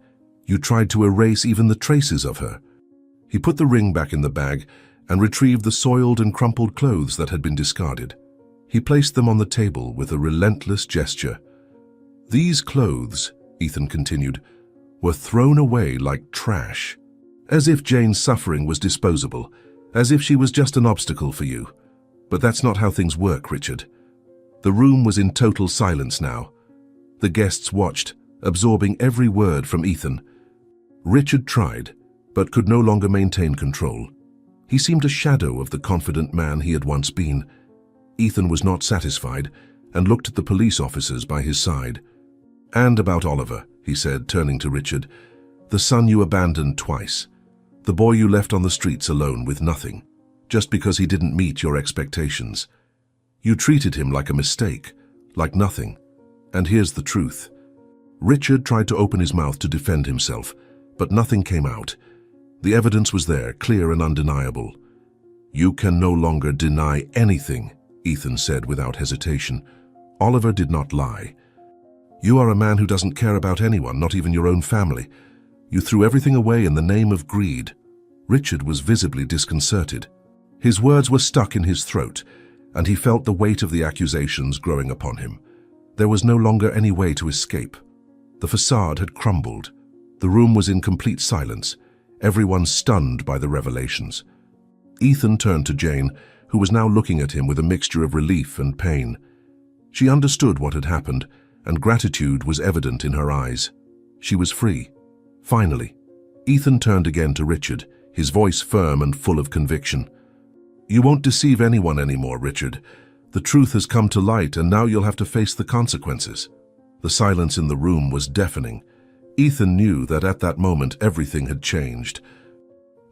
you tried to erase even the traces of her." He put the ring back in the bag and retrieved the soiled and crumpled clothes that had been discarded. He placed them on the table with a relentless gesture. "These clothes," Ethan continued, "were thrown away like trash, as if Jane's suffering was disposable, as if she was just an obstacle for you. But that's not how things work, Richard." The room was in total silence now. The guests watched, absorbing every word from Ethan. Richard tried, but could no longer maintain control. He seemed a shadow of the confident man he had once been. Ethan was not satisfied and looked at the police officers by his side. "And about Oliver," he said, turning to Richard, "the son you abandoned twice. The boy you left on the streets alone with nothing, just because he didn't meet your expectations. You treated him like a mistake, like nothing. And here's the truth." Richard tried to open his mouth to defend himself, but nothing came out. The evidence was there, clear and undeniable. "You can no longer deny anything," Ethan said without hesitation. "Oliver did not lie. You are a man who doesn't care about anyone, not even your own family. You threw everything away in the name of greed." Richard was visibly disconcerted. His words were stuck in his throat, and he felt the weight of the accusations growing upon him. There was no longer any way to escape. The facade had crumbled. The room was in complete silence, everyone stunned by the revelations. Ethan turned to Jane, who was now looking at him with a mixture of relief and pain. She understood what had happened, and gratitude was evident in her eyes. She was free. Finally, Ethan turned again to Richard, his voice firm and full of conviction. "You won't deceive anyone anymore, Richard. The truth has come to light, and now you'll have to face the consequences." The silence in the room was deafening. Ethan knew that at that moment everything had changed.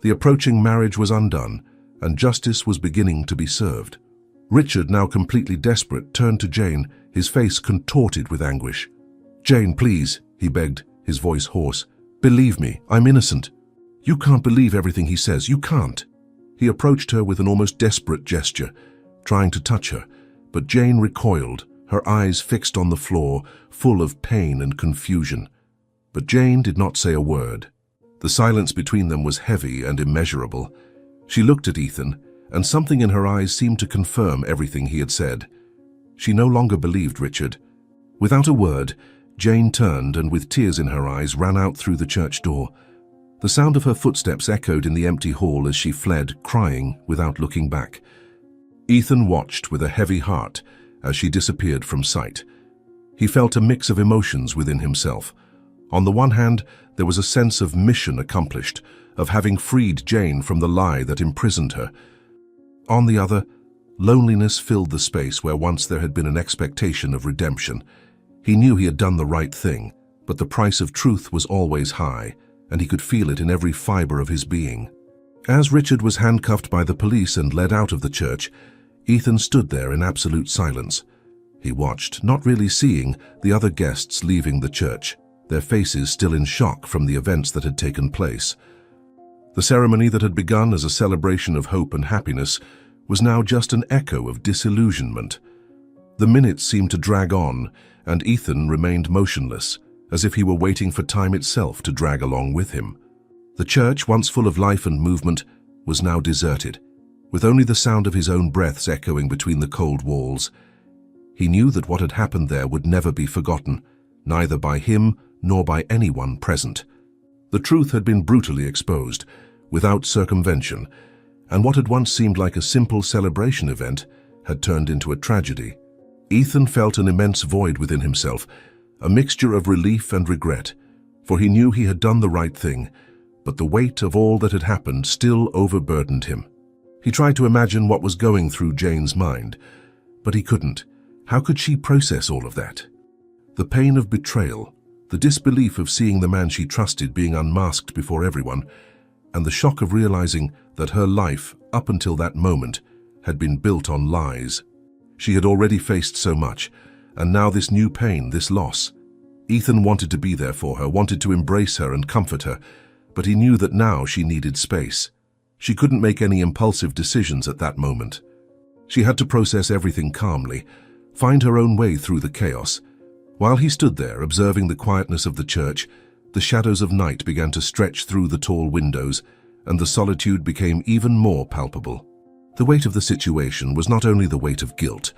The approaching marriage was undone, and justice was beginning to be served. Richard, now completely desperate, turned to Jane, his face contorted with anguish. "Jane, please," he begged, his voice hoarse. "Believe me, I'm innocent. You can't believe everything he says. You can't." He approached her with an almost desperate gesture, trying to touch her, but Jane recoiled, her eyes fixed on the floor, full of pain and confusion. But Jane did not say a word. The silence between them was heavy and immeasurable. She looked at Ethan, and something in her eyes seemed to confirm everything he had said. She no longer believed Richard. Without a word, Jane turned and with tears in her eyes ran out through the church door. The sound of her footsteps echoed in the empty hall as she fled, crying without looking back. Ethan watched with a heavy heart as she disappeared from sight. He felt a mix of emotions within himself. On the one hand, there was a sense of mission accomplished, of having freed Jane from the lie that imprisoned her. On the other, loneliness filled the space where once there had been an expectation of redemption. He knew he had done the right thing, but the price of truth was always high, and he could feel it in every fiber of his being. As Richard was handcuffed by the police and led out of the church, Ethan stood there in absolute silence. He watched, not really seeing the other guests leaving the church, their faces still in shock from the events that had taken place. The ceremony that had begun as a celebration of hope and happiness was now just an echo of disillusionment. The minutes seemed to drag on, and Ethan remained motionless, as if he were waiting for time itself to drag along with him. The church, once full of life and movement, was now deserted, with only the sound of his own breaths echoing between the cold walls. He knew that what had happened there would never be forgotten, neither by him nor by anyone present. The truth had been brutally exposed, without circumvention, and what had once seemed like a simple celebration event had turned into a tragedy. Ethan felt an immense void within himself, a mixture of relief and regret, for he knew he had done the right thing, but the weight of all that had happened still overburdened him. He tried to imagine what was going through Jane's mind, but he couldn't. How could she process all of that? The pain of betrayal, the disbelief of seeing the man she trusted being unmasked before everyone, and the shock of realizing that her life, up until that moment, had been built on lies. She had already faced so much, and now this new pain, this loss. Ethan wanted to be there for her, wanted to embrace her and comfort her, but he knew that now she needed space. She couldn't make any impulsive decisions at that moment. She had to process everything calmly, find her own way through the chaos. While he stood there, observing the quietness of the church, the shadows of night began to stretch through the tall windows, and the solitude became even more palpable. The weight of the situation was not only the weight of guilt,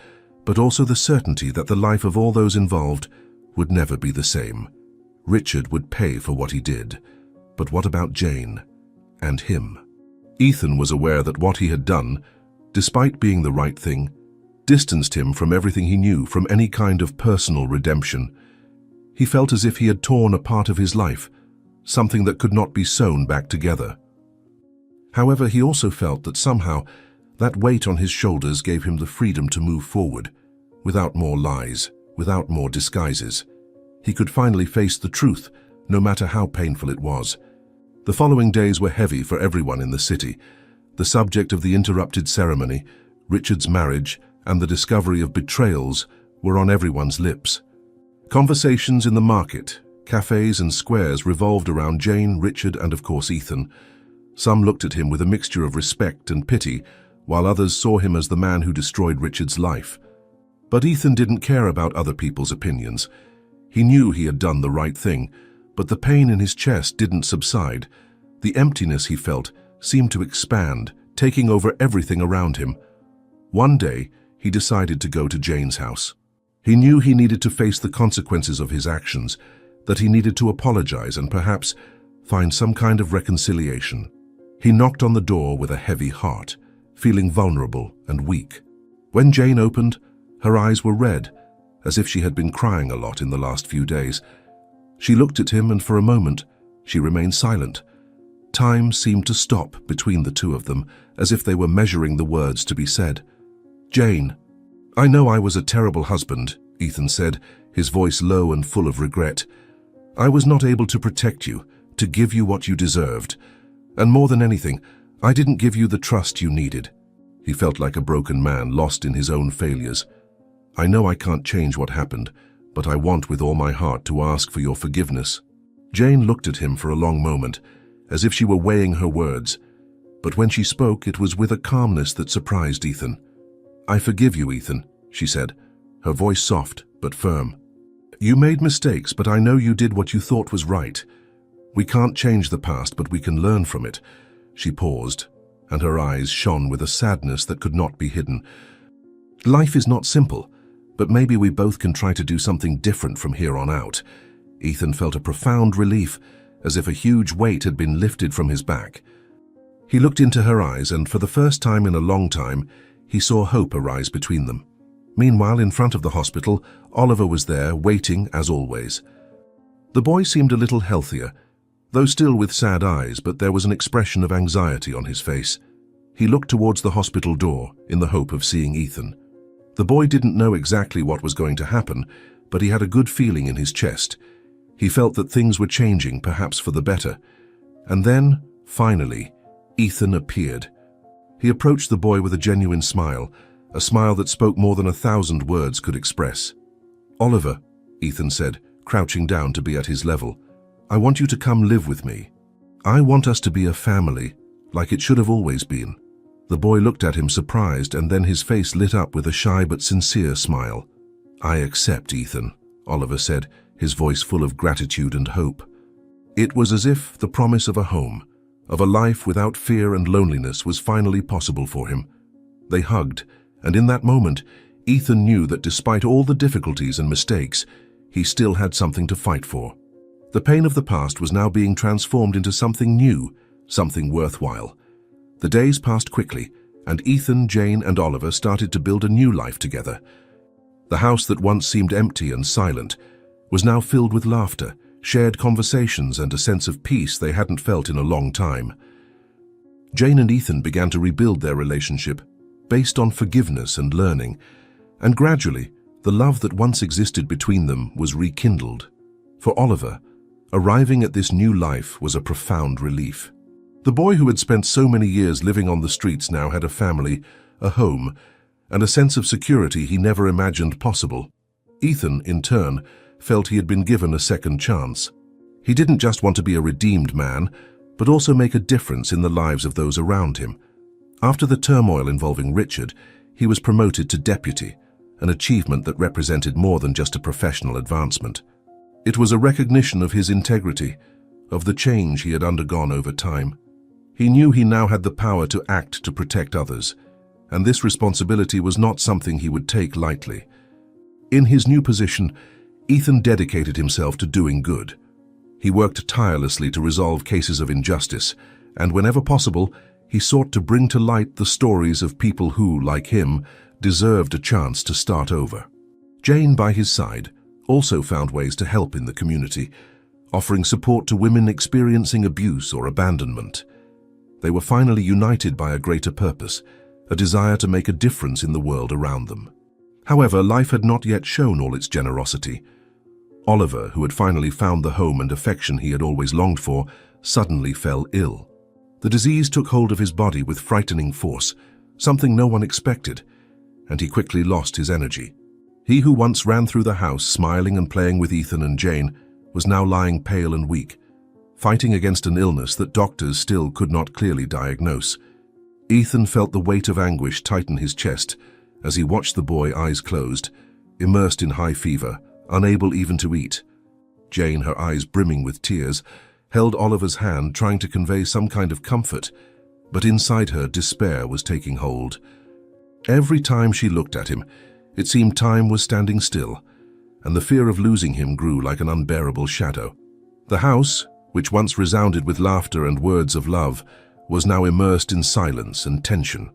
but also the certainty that the life of all those involved would never be the same. Richard would pay for what he did, but what about Jane and him? Ethan was aware that what he had done, despite being the right thing, distanced him from everything he knew, from any kind of personal redemption. He felt as if he had torn a part of his life, something that could not be sewn back together. However, he also felt that somehow that weight on his shoulders gave him the freedom to move forward, without more lies, without more disguises. He could finally face the truth, no matter how painful it was. The following days were heavy for everyone in the city. The subject of the interrupted ceremony, Richard's marriage, and the discovery of betrayals were on everyone's lips. Conversations in the market, cafes and squares revolved around Jane, Richard, and of course Ethan. Some looked at him with a mixture of respect and pity, while others saw him as the man who destroyed Richard's life. But Ethan didn't care about other people's opinions. He knew he had done the right thing, but the pain in his chest didn't subside. The emptiness he felt seemed to expand, taking over everything around him. One day, he decided to go to Jane's house. He knew he needed to face the consequences of his actions, that he needed to apologize and perhaps find some kind of reconciliation. He knocked on the door with a heavy heart, feeling vulnerable and weak. When Jane opened, her eyes were red, as if she had been crying a lot in the last few days. She looked at him, and for a moment, she remained silent. Time seemed to stop between the two of them, as if they were measuring the words to be said. "Jane, I know I was a terrible husband," Ethan said, his voice low and full of regret. "I was not able to protect you, to give you what you deserved. And more than anything, I didn't give you the trust you needed." He felt like a broken man, lost in his own failures. "I know I can't change what happened, but I want with all my heart to ask for your forgiveness." Jane looked at him for a long moment, as if she were weighing her words. But when she spoke, it was with a calmness that surprised Ethan. "I forgive you, Ethan," she said, her voice soft but firm. "You made mistakes, but I know you did what you thought was right. We can't change the past, but we can learn from it." She paused, and her eyes shone with a sadness that could not be hidden. "Life is not simple, but maybe we both can try to do something different from here on out." Ethan felt a profound relief, as if a huge weight had been lifted from his back. He looked into her eyes, and for the first time in a long time, he saw hope arise between them. Meanwhile, in front of the hospital, Oliver was there, waiting as always. The boy seemed a little healthier, though still with sad eyes, but there was an expression of anxiety on his face. He looked towards the hospital door in the hope of seeing Ethan. The boy didn't know exactly what was going to happen, but he had a good feeling in his chest. He felt that things were changing, perhaps for the better. And then, finally, Ethan appeared. He approached the boy with a genuine smile, a smile that spoke more than 1,000 words could express. "Oliver," Ethan said, crouching down to be at his level, "I want you to come live with me. I want us to be a family, like it should have always been." The boy looked at him surprised, and then his face lit up with a shy but sincere smile. "I accept, Ethan," Oliver said, his voice full of gratitude and hope. It was as if the promise of a home, of a life without fear and loneliness, was finally possible for him. They hugged, and in that moment, Ethan knew that despite all the difficulties and mistakes, he still had something to fight for. The pain of the past was now being transformed into something new, something worthwhile. The days passed quickly, and Ethan, Jane, and Oliver started to build a new life together. The house that once seemed empty and silent was now filled with laughter, shared conversations, and a sense of peace they hadn't felt in a long time. Jane and Ethan began to rebuild their relationship, based on forgiveness and learning, and gradually, the love that once existed between them was rekindled. For Oliver, arriving at this new life was a profound relief. The boy who had spent so many years living on the streets now had a family, a home, and a sense of security he never imagined possible. Ethan, in turn, felt he had been given a second chance. He didn't just want to be a redeemed man, but also make a difference in the lives of those around him. After the turmoil involving Richard, he was promoted to deputy, an achievement that represented more than just a professional advancement. It was a recognition of his integrity, of the change he had undergone over time. He knew he now had the power to act to protect others, and this responsibility was not something he would take lightly. In his new position, Ethan dedicated himself to doing good. He worked tirelessly to resolve cases of injustice, and whenever possible, he sought to bring to light the stories of people who, like him, deserved a chance to start over. Jane, by his side, also found ways to help in the community, offering support to women experiencing abuse or abandonment. They were finally united by a greater purpose, a desire to make a difference in the world around them. However, life had not yet shown all its generosity. Oliver, who had finally found the home and affection he had always longed for, suddenly fell ill. The disease took hold of his body with frightening force, something no one expected, and he quickly lost his energy. He who once ran through the house, smiling and playing with Ethan and Jane, was now lying pale and weak, fighting against an illness that doctors still could not clearly diagnose. Ethan felt the weight of anguish tighten his chest as he watched the boy, eyes closed, immersed in high fever, unable even to eat. Jane, her eyes brimming with tears, held Oliver's hand, trying to convey some kind of comfort, but inside her, despair was taking hold. Every time she looked at him, it seemed time was standing still, and the fear of losing him grew like an unbearable shadow. The house, which once resounded with laughter and words of love, was now immersed in silence and tension.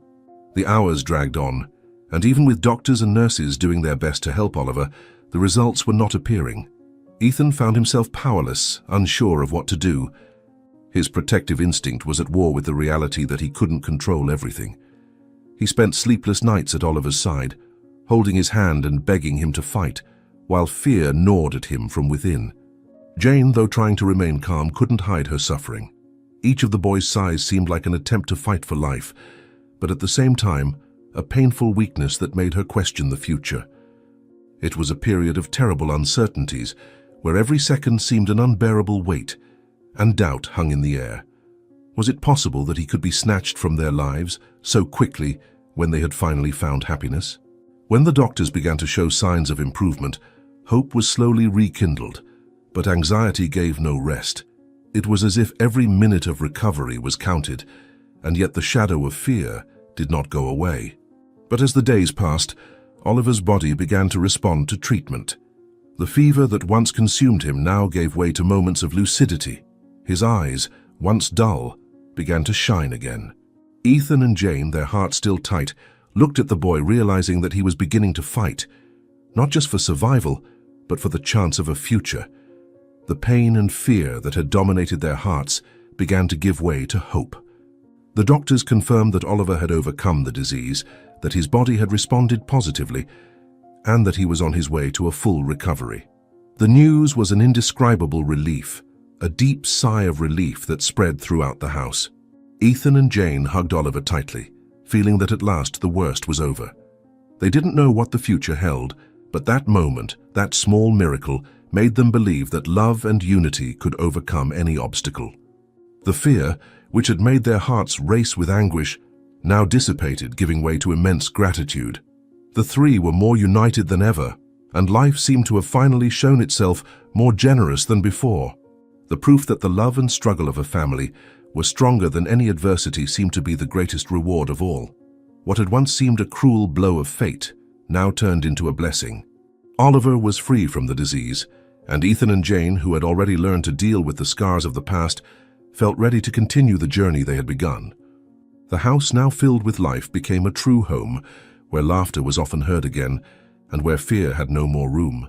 The hours dragged on, and even with doctors and nurses doing their best to help Oliver, the results were not appearing. Ethan found himself powerless, unsure of what to do. His protective instinct was at war with the reality that he couldn't control everything. He spent sleepless nights at Oliver's side, holding his hand and begging him to fight, while fear gnawed at him from within. Jane, though trying to remain calm, couldn't hide her suffering. Each of the boys' sighs seemed like an attempt to fight for life, but at the same time, a painful weakness that made her question the future. It was a period of terrible uncertainties, where every second seemed an unbearable weight, and doubt hung in the air. Was it possible that he could be snatched from their lives so quickly when they had finally found happiness? When the doctors began to show signs of improvement, hope was slowly rekindled, but anxiety gave no rest. It was as if every minute of recovery was counted, and yet the shadow of fear did not go away. But as the days passed, Oliver's body began to respond to treatment. The fever that once consumed him now gave way to moments of lucidity. His eyes, once dull, began to shine again. Ethan and Jane, their hearts still tight, looked at the boy, realizing that he was beginning to fight, not just for survival, but for the chance of a future. The pain and fear that had dominated their hearts began to give way to hope. The doctors confirmed that Oliver had overcome the disease, that his body had responded positively, and that he was on his way to a full recovery. The news was an indescribable relief, a deep sigh of relief that spread throughout the house. Ethan and Jane hugged Oliver tightly, feeling that at last the worst was over. They didn't know what the future held, but that moment, that small miracle, made them believe that love and unity could overcome any obstacle. The fear, which had made their hearts race with anguish, now dissipated, giving way to immense gratitude. The three were more united than ever, and life seemed to have finally shown itself more generous than before. The proof that the love and struggle of a family were stronger than any adversity seemed to be the greatest reward of all. What had once seemed a cruel blow of fate now turned into a blessing. Oliver was free from the disease, and Ethan and Jane, who had already learned to deal with the scars of the past, felt ready to continue the journey they had begun. The house, now filled with life, became a true home, where laughter was often heard again, and where fear had no more room.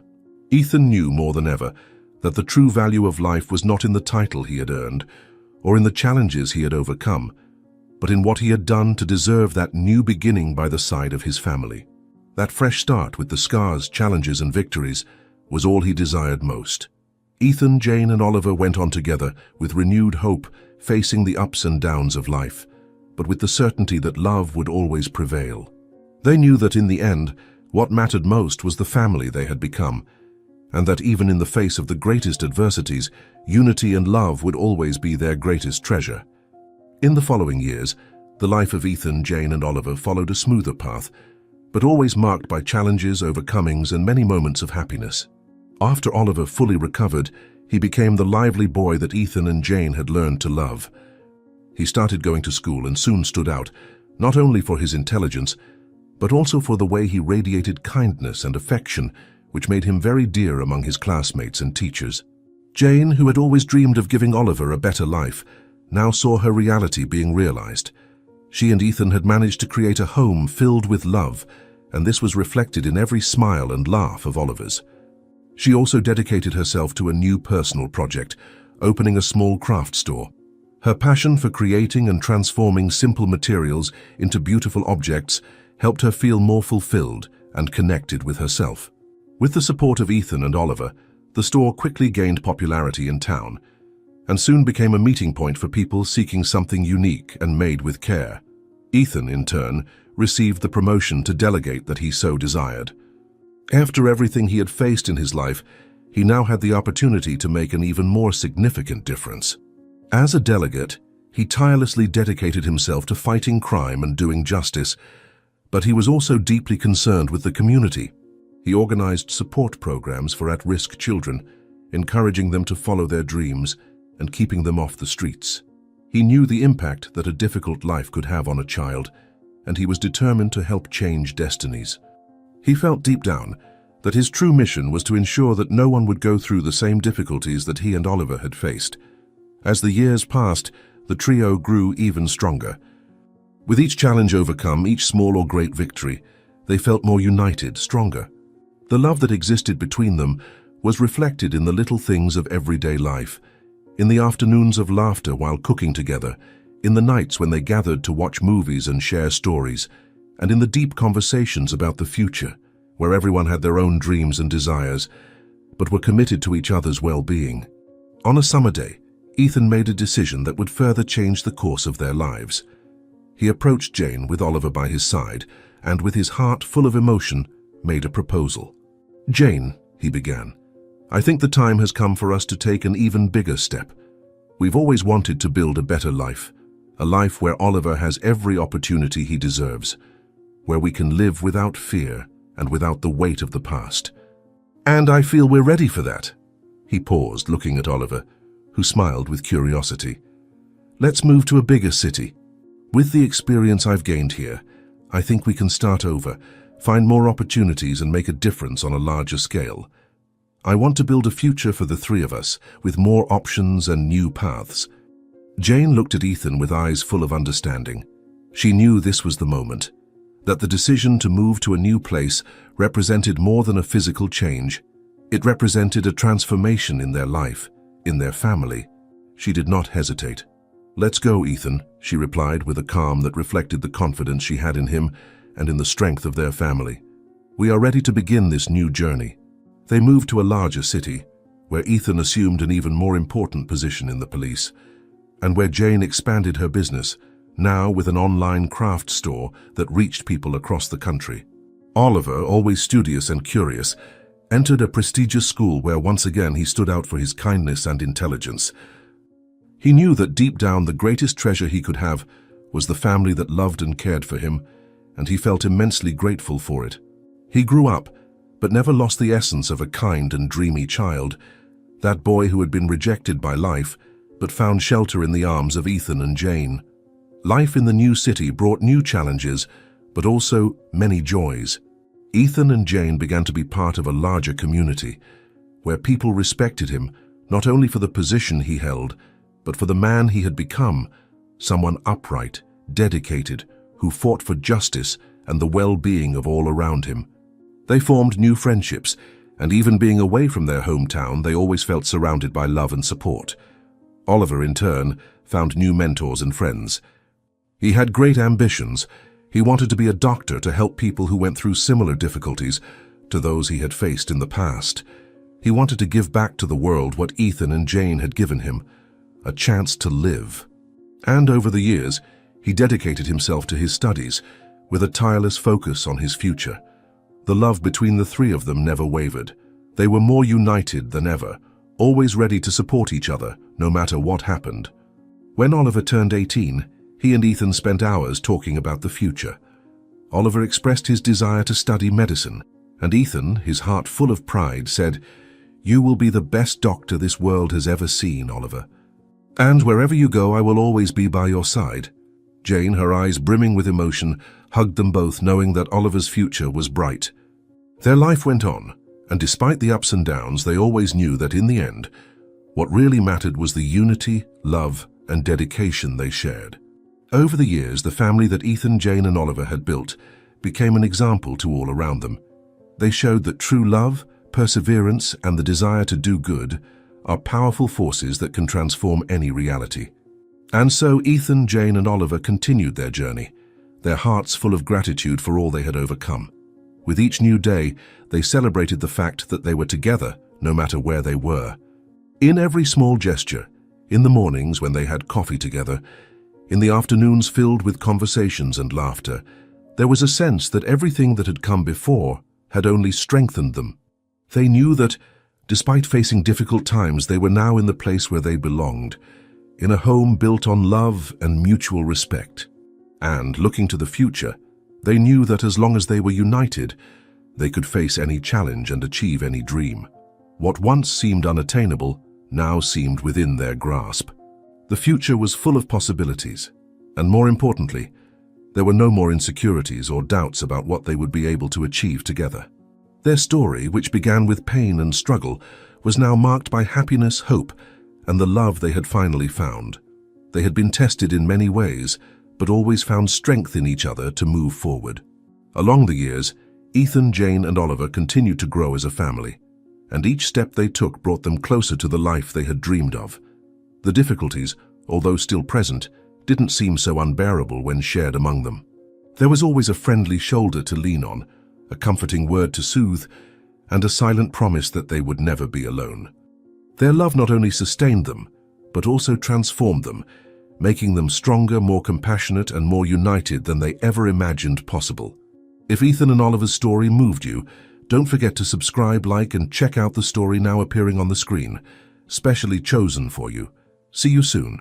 Ethan knew more than ever that the true value of life was not in the title he had earned, or in the challenges he had overcome, but in what he had done to deserve that new beginning by the side of his family. That fresh start with the scars, challenges, and victories was all he desired most. Ethan, Jane, and Oliver went on together with renewed hope, facing the ups and downs of life, but with the certainty that love would always prevail. They knew that in the end, what mattered most was the family they had become, and that even in the face of the greatest adversities, unity and love would always be their greatest treasure. In the following years, the life of Ethan, Jane, and Oliver followed a smoother path, but always marked by challenges, overcomings, and many moments of happiness. After Oliver fully recovered, he became the lively boy that Ethan and Jane had learned to love. He started going to school and soon stood out, not only for his intelligence, but also for the way he radiated kindness and affection, which made him very dear among his classmates and teachers. Jane, who had always dreamed of giving Oliver a better life, now saw her reality being realized. She and Ethan had managed to create a home filled with love, and this was reflected in every smile and laugh of Oliver's. She also dedicated herself to a new personal project, opening a small craft store. Her passion for creating and transforming simple materials into beautiful objects helped her feel more fulfilled and connected with herself. With the support of Ethan and Oliver, the store quickly gained popularity in town, and soon became a meeting point for people seeking something unique and made with care. Ethan, in turn, received the promotion to delegate that he so desired. After everything he had faced in his life, he now had the opportunity to make an even more significant difference. As a delegate, he tirelessly dedicated himself to fighting crime and doing justice, but he was also deeply concerned with the community. He organized support programs for at-risk children, encouraging them to follow their dreams and keeping them off the streets. He knew the impact that a difficult life could have on a child, and he was determined to help change destinies. He felt deep down that his true mission was to ensure that no one would go through the same difficulties that he and Oliver had faced. As the years passed, the trio grew even stronger. With each challenge overcome, each small or great victory, they felt more united, stronger. The love that existed between them was reflected in the little things of everyday life, in the afternoons of laughter while cooking together, in the nights when they gathered to watch movies and share stories, and in the deep conversations about the future, where everyone had their own dreams and desires, but were committed to each other's well-being. On a summer day, Ethan made a decision that would further change the course of their lives. He approached Jane with Oliver by his side, and with his heart full of emotion, made a proposal. "Jane," he began, "I think the time has come for us to take an even bigger step. We've always wanted to build a better life, a life where Oliver has every opportunity he deserves, where we can live without fear and without the weight of the past. And I feel we're ready for that." He paused, looking at Oliver, who smiled with curiosity. "Let's move to a bigger city. With the experience I've gained here, I think we can start over, find more opportunities and make a difference on a larger scale. I want to build a future for the three of us, with more options and new paths." Jane looked at Ethan with eyes full of understanding. She knew this was the moment that the decision to move to a new place represented more than a physical change. It represented a transformation in their life, in their family. She did not hesitate. "Let's go, Ethan," she replied with a calm that reflected the confidence she had in him and in the strength of their family. "We are ready to begin this new journey." They moved to a larger city, where Ethan assumed an even more important position in the police, and where Jane expanded her business, now with an online craft store that reached people across the country. Oliver, always studious and curious, entered a prestigious school where once again he stood out for his kindness and intelligence. He knew that deep down the greatest treasure he could have was the family that loved and cared for him, and he felt immensely grateful for it. He grew up, but never lost the essence of a kind and dreamy child, that boy who had been rejected by life, but found shelter in the arms of Ethan and Jane. Life in the new city brought new challenges, but also many joys. Ethan and Jane began to be part of a larger community, where people respected him not only for the position he held, but for the man he had become, someone upright, dedicated, who fought for justice and the well-being of all around him. They formed new friendships, and even being away from their hometown, they always felt surrounded by love and support. Oliver, in turn, found new mentors and friends. He had great ambitions. He wanted to be a doctor to help people who went through similar difficulties to those he had faced in the past. He wanted to give back to the world what Ethan and Jane had given him, a chance to live. And over the years, he dedicated himself to his studies, with a tireless focus on his future. The love between the three of them never wavered. They were more united than ever, always ready to support each other, no matter what happened. When Oliver turned 18, he and Ethan spent hours talking about the future. Oliver expressed his desire to study medicine, and Ethan, his heart full of pride, said, "You will be the best doctor this world has ever seen, Oliver. And wherever you go, I will always be by your side." Jane, her eyes brimming with emotion, hugged them both, knowing that Oliver's future was bright. Their life went on, and despite the ups and downs, they always knew that in the end, what really mattered was the unity, love, and dedication they shared. Over the years, the family that Ethan, Jane, and Oliver had built became an example to all around them. They showed that true love, perseverance, and the desire to do good are powerful forces that can transform any reality. And so Ethan, Jane, and Oliver continued their journey, their hearts full of gratitude for all they had overcome. With each new day, they celebrated the fact that they were together, no matter where they were. In every small gesture, in the mornings when they had coffee together, in the afternoons filled with conversations and laughter, there was a sense that everything that had come before had only strengthened them. They knew that, despite facing difficult times, they were now in the place where they belonged, in a home built on love and mutual respect. And, looking to the future, they knew that as long as they were united, they could face any challenge and achieve any dream. What once seemed unattainable now seemed within their grasp. The future was full of possibilities, and more importantly, there were no more insecurities or doubts about what they would be able to achieve together. Their story, which began with pain and struggle, was now marked by happiness, hope, and the love they had finally found. They had been tested in many ways, but always found strength in each other to move forward. Along the years, Ethan, Jane, and Oliver continued to grow as a family, and each step they took brought them closer to the life they had dreamed of. The difficulties, although still present, didn't seem so unbearable when shared among them. There was always a friendly shoulder to lean on, a comforting word to soothe, and a silent promise that they would never be alone. Their love not only sustained them, but also transformed them, making them stronger, more compassionate, and more united than they ever imagined possible. If Ethan and Oliver's story moved you, don't forget to subscribe, like, and check out the story now appearing on the screen, specially chosen for you. See you soon.